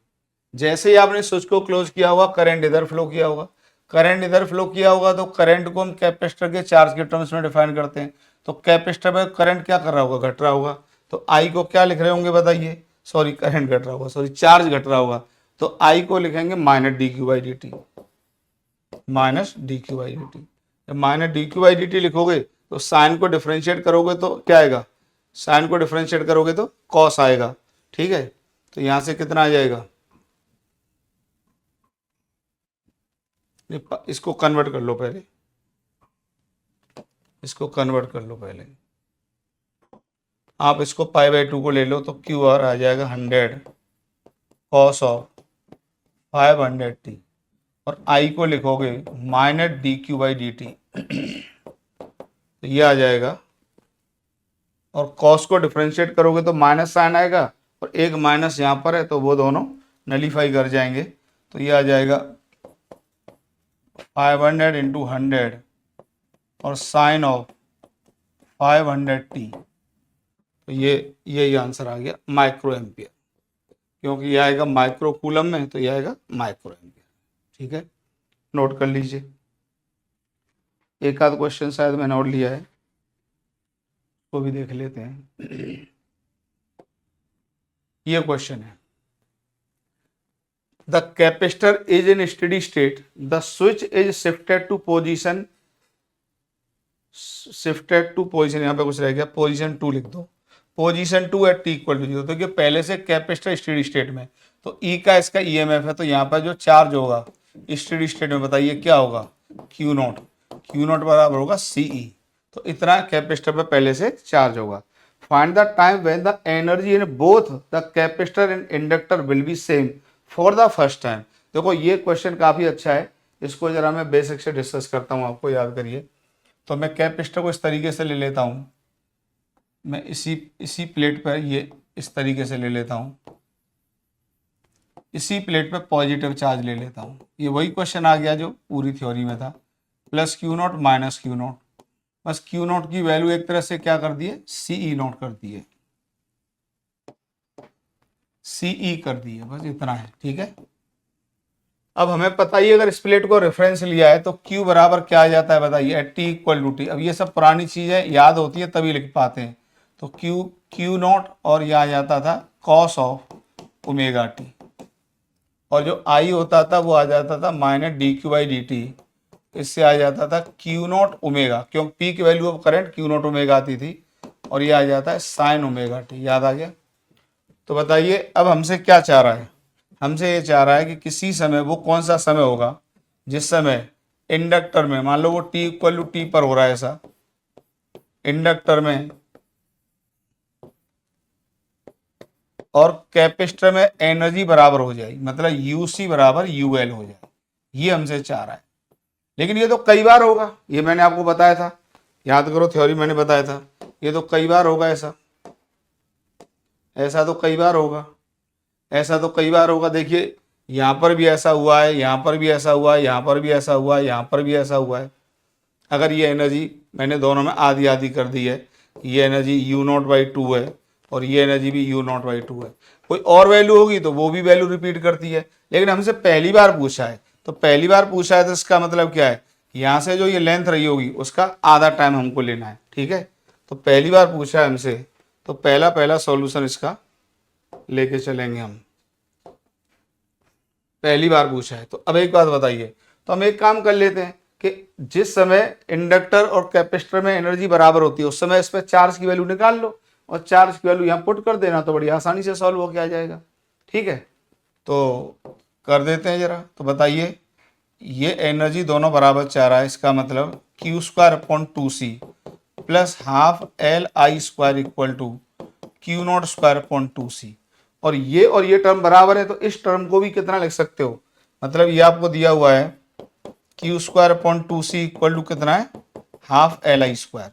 Speaker 1: जैसे ही आपने स्विच को क्लोज किया होगा करंट इधर फ्लो किया होगा, करंट इधर फ्लो किया होगा, तो करंट को हम कैपेसिटर के चार्ज के टर्म्स में डिफाइन करते हैं। तो कैपेसिटर में करंट क्या कर रहा होगा, घट रहा होगा। तो आई को क्या लिख रहे होंगे बताइए, सॉरी करंट घट रहा होगा, सॉरी चार्ज घट रहा होगा, तो आई को लिखेंगे -dq/dt, -dq/dt। जब -dq/dt लिखोगे तो साइन को डिफरेंशिएट करोगे तो क्या आएगा, साइन को डिफरेंशिएट करोगे तो कॉस आएगा। ठीक है, तो यहां से कितना आ जाएगा, इसको कन्वर्ट कर लो पहले, इसको कन्वर्ट कर लो पहले। आप इसको π/2 को ले लो तो क्यू आर आ जाएगा 100 कॉस ऑफ 500t, और आई को लिखोगे -dq/dt, तो ये आ जाएगा, और कॉस को डिफरेंशिएट करोगे तो माइनस साइन आएगा, और एक माइनस यहाँ पर है तो वो दोनों नलीफाई कर जाएंगे। तो ये आ जाएगा 500 इंटू 100 और साइन ऑफ 500t, तो ये आंसर आ गया माइक्रो एम्पियर, क्योंकि ये आएगा माइक्रो कूलम में, तो ये आएगा माइक्रो एम्पियर। ठीक है, नोट कर लीजिए। एक आध क्वेश्चन शायद मैंने और लिया है, वो भी देख लेते हैं। ये क्वेश्चन है, the capacitor is in steady state, the switch is shifted to position यहाँ पे कुछ रह गया, पोजीशन 2 लिख दो, position 2 at t equal to 0। तो कि पहले से कैपेसिटर स्टेडी स्टेट में, तो E का इसका EMF है, तो यहाँ पर जो चार्ज होगा स्टेडी स्टेट में बताइए क्या होगा, Q नॉट, Q नॉट बराबर होगा CE। तो इतना कैपेसिटर पर पहले से चार्ज होगा। Find the time when the energy in both the capacitor and inductor will be same for the first time. देखो ये क्वेश्चन काफी अच्छा है, इसको जरा मैं बेसिक से डिस्कस करता हूँ, आपको याद करिए। तो मैं कैपेसिटर को इस तरीके से ले लेता हूँ, मैं इसी प्लेट पर ये इस तरीके से ले लेता हूँ, इसी प्लेट पे पॉजिटिव चार्ज ले लेता हूँ। ये वही क्वेश्चन आ गया जो पूरी थ्योरी में था, plus Q naught minus Q not, bus queue not की वैल्यू एक तरह से क्या कर दिए, सी ई नॉट कर दिए, सी ई कर दिए, बस इतना है। ठीक है, अब हमें पता ही अगर इस प्लेट को रेफरेंस लिया है तो Q बराबर क्या आ जाता है बताइए, टी इक्वल टू टी। अब ये सब पुरानी चीज़ें याद होती है तभी लिख पाते हैं। तो क्यू नॉट और यह आ जाता था कॉस ऑफ ओमेगा टी, और जो आई होता था वो आ जाता था minus D Q by D T. इससे आ जाता था क्यू नॉट ओमेगा, क्योंकि पी की value of current Q naught omega आती थी, और ये आ जाता है साइन ओमेगा टी। याद आ गया। तो बताइए अब हमसे क्या चाह रहा है, हमसे ये चाह रहा है कि किसी समय, वो कौन सा समय होगा जिस समय इंडक्टर में, मान लो वो टी इक्वल टू टी पर हो रहा है ऐसा, इंडक्टर में और कैपेसिटर में एनर्जी बराबर हो जाएगी, मतलब यूसी बराबर यूएल हो जाए, ये हमसे चाह रहा है। लेकिन ये तो कई बार होगा, ये मैंने आपको बताया था, याद करो थ्योरी मैंने बताया था, ये तो कई बार होगा ऐसा, ऐसा तो कई बार होगा, ऐसा तो कई बार होगा। देखिए यहाँ पर भी ऐसा हुआ है, यहाँ पर भी ऐसा हुआ है, यहाँ पर भी ऐसा हुआ है, यहाँ पर भी ऐसा हुआ है। अगर ये एनर्जी मैंने दोनों में आधी आधी कर दी है, ये energy you not by two है और ये एनर्जी भी यू नॉट बाई टू है, कोई और वैल्यू होगी तो वो भी वैल्यू रिपीट करती है। लेकिन हमसे पहली बार पूछा है, तो पहली बार पूछा है तो इसका मतलब क्या है, यहाँ से जो ये लेंथ रही होगी उसका आधा टाइम हमको लेना है। ठीक है, तो पहली बार पूछा है हमसे, तो पहला पहला सॉल्यूशन इसका लेके चलेंगे हम, पहली बार पूछा है। तो अब एक बात बताइए, तो हम एक काम कर लेते हैं कि जिस समय इंडक्टर और कैपेसिटर में एनर्जी बराबर होती है उस समय इस पर चार्ज की वैल्यू निकाल लो और चार्ज की वैल्यू यहाँ पुट कर देना, तो बड़ी आसानी से सॉल्व होके आ जाएगा। ठीक है, तो कर देते हैं जरा। तो बताइए, ये एनर्जी दोनों बराबर चाह रहा है, इसका मतलब Q square upon two C plus half L I square equal to Q naught square upon two C, और ये टर्म बराबर है, तो इस टर्म को भी कितना लिख सकते हो, मतलब ये आपको दिया हुआ है Q square upon two C equal to कितना है, हाफ एल आई स्क्वायर।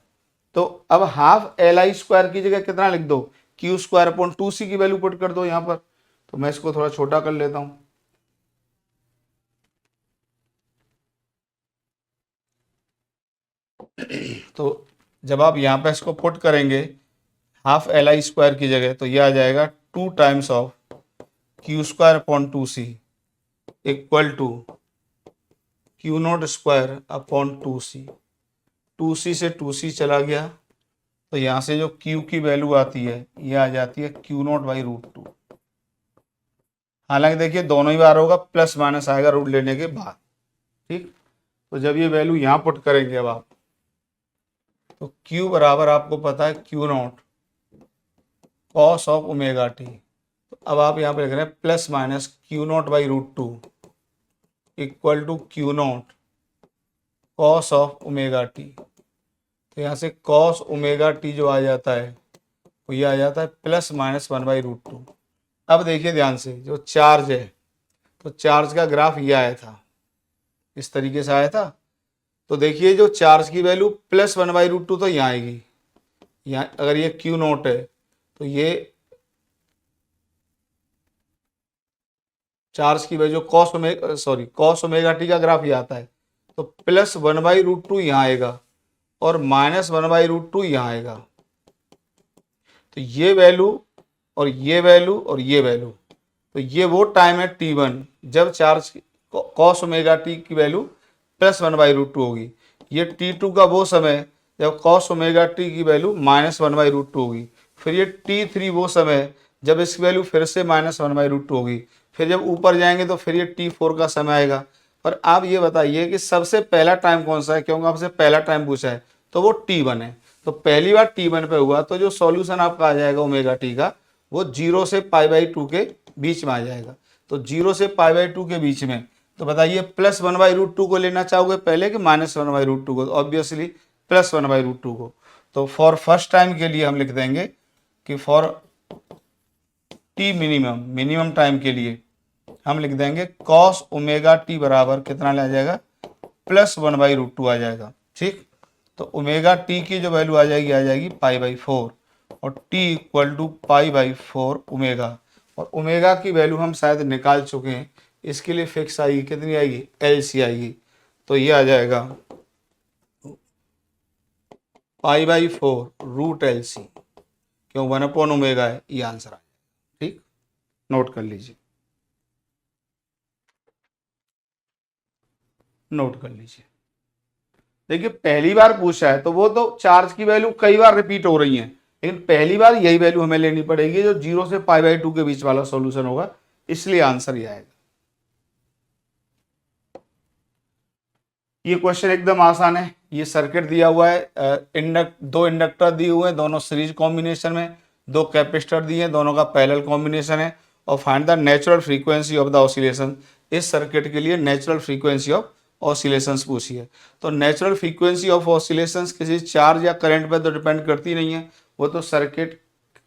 Speaker 1: तो अब हाफ एल आई स्क्वायर की जगह कितना लिख दो, क्यू स्क्वायर अपॉन टू सी की वैल्यू पुट कर दो यहाँ पर। तो मैं इसको थोड़ा छोटा कर लेता हूँ, तो जब आप यहाँ पे इसको पुट करेंगे हाफ एल आई स्क्वायर की जगह, तो ये आ जाएगा two times of Q square upon two C equal to Q naught square upon two C. Two C से टू सी चला गया, तो यहाँ से जो क्यू की वैल्यू आती है ये आ जाती है Q naught by root two. हालांकि देखिए दोनों ही बार होगा, प्लस माइनस आएगा रूट लेने के बाद। ठीक, तो जब ये वैल्यू यहाँ पुट करेंगे अब आप, तो Q बराबर आपको पता है Q naught cos of omega T. तो अब आप यहाँ पे लिख रहे हैं plus minus Q naught by root two equal to Q naught cos of omega T. तो यहाँ से कॉस ओमेगा टी जो आ जाता है वो ये आ जाता है plus minus one by root two. अब देखिए ध्यान से, जो चार्ज है तो चार्ज का ग्राफ ये आया था, इस तरीके से आया था। तो देखिए जो चार्ज की value plus one by root two तो यहाँ आएगी, यहाँ अगर ये क्यू नॉट है तो ये चार्ज की वैल्यू कॉस ओमेगा टी का ग्राफ ये आता है, तो plus one by root two यहाँ आएगा और minus one by root two यहाँ आएगा। तो ये वैल्यू और ये वैल्यू और ये वैल्यू, तो ये वो टाइम है t1 जब चार्ज कॉस ओमेगा टी की value plus one by root two होगी। ये t2 का वो समय जब कॉस ओमेगा टी की value minus one by root two होगी। फिर ये t3 वो समय जब इसकी वैल्यू फिर से minus one by root two होगी। फिर जब ऊपर जाएंगे तो फिर ये t4 का समय आएगा। पर आप ये बताइए कि सबसे पहला टाइम कौन सा है, क्योंकि आपसे पहला टाइम पूछा है, तो वो t1 है। तो पहली बार t1 पे हुआ तो जो सॉल्यूशन आपका आ जाएगा ओमेगा टी का वो 0 से पाई बाई टू के बीच में आ जाएगा। तो 0 से पाई बाई टू के बीच में, तो बताइए plus one by root two को लेना चाहोगे पहले कि minus one by root two को, तो obviously plus one by root two को। तो फॉर फर्स्ट टाइम के लिए हम लिख देंगे कि फॉर टी मिनिमम टाइम के लिए हम लिख देंगे कॉस ओमेगा टी बराबर कितना आ जाएगा, plus one by root two आ जाएगा। ठीक, तो ओमेगा टी की जो वैल्यू आ जाएगी पाई बाई फोर, और t equal to pi by four omega, और ओमेगा की वैल्यू हम शायद निकाल चुके हैं, इसके लिए फिक्स आएगी, कितनी आएगी, LC आएगी। तो ये आ जाएगा π/4√LC, क्यों 1/ओमेगा है, ये आंसर आएगा। ठीक, नोट कर लीजिए, नोट कर लीजिए। देखिए पहली बार पूछा है तो वो तो चार्ज की वैल्यू कई बार रिपीट हो रही है, लेकिन पहली बार यही वैल्यू हमें लेनी पड़ेगी जो 0 से π/2 के बीच वाला सॉल्यूशन होगा, इसलिए आंसर ये आएगा। ये क्वेश्चन एकदम आसान है। ये सर्किट दिया हुआ है, दो इंडक्टर दिए हुए हैं, दोनों सीरीज कॉम्बिनेशन में, दो कैपेसिटर दिए हैं, दोनों का पैरेलल कॉम्बिनेशन है, और find the natural frequency of the oscillation. इस सर्किट के लिए नेचुरल फ्रीक्वेंसी ऑफ ऑसिलेशंस पूछी है। तो नेचुरल फ्रीक्वेंसी ऑफ ऑसिलेशंस किसी चार्ज या करंट पर तो डिपेंड करती नहीं है, वो तो सर्किट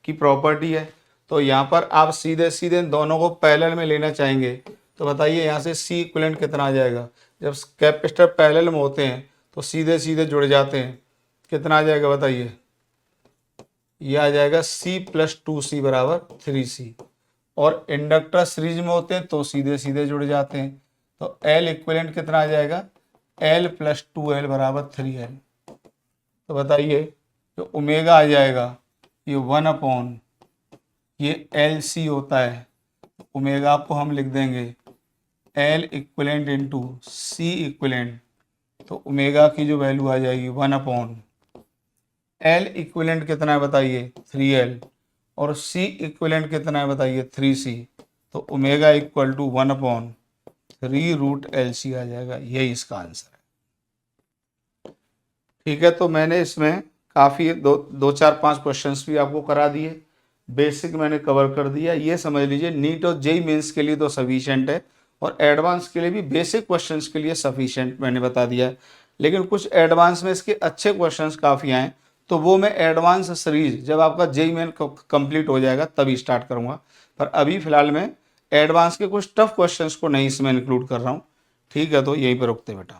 Speaker 1: की प्रॉपर्टी है। तो यहाँ पर आप सीधे सीधे दोनों को पैरेलल में लेना चाहेंगे, तो बताइए यहाँ से सी इक्विवेलेंट कितना आ जाएगा। जब कैपेसिटर पैरेलल में होते हैं तो सीधे सीधे जुड़ जाते हैं, कितना आ जाएगा बताइए, ये आ जाएगा C+2C बराबर 3C। और इंडक्टर सीरीज में होते हैं तो सीधे सीधे जुड़ जाते हैं, तो L इक्विवेलेंट कितना आ जाएगा, L+2L बराबर 3L। तो बताइए जो ओमेगा आ जाएगा ये 1/, ये LC होता है, ओमेगा को हम लिख देंगे L equivalent into C equivalent, तो ओमेगा की जो वैल्यू आ जाएगी 1/, L इक्विवेलेंट कितना है बताइए 3L, और C इक्विवेलेंट कितना है बताइए 3C, तो ओमेगा इक्वल टू 1/3√LC आ जाएगा। यही इसका आंसर है। ठीक है, तो मैंने इसमें काफ़ी दो चार पांच क्वेश्चंस भी आपको करा दिए, बेसिक मैंने कवर कर दिया। ये समझ लीजिए नीट और जेई मेंस के लिए तो सफिशिएंट है, और एडवांस के लिए भी बेसिक क्वेश्चंस के लिए सफिशिएंट मैंने बता दिया है। लेकिन कुछ एडवांस में इसके अच्छे क्वेश्चंस काफ़ी आए, तो वो मैं एडवांस सीरीज जब आपका जेई मेन कंप्लीट हो जाएगा तभी स्टार्ट करूँगा। पर अभी फ़िलहाल मैं एडवांस के कुछ टफ क्वेश्चंस को नहीं इसमें इंक्लूड कर रहा हूँ। ठीक है, तो यहीं पर रुकते बेटा।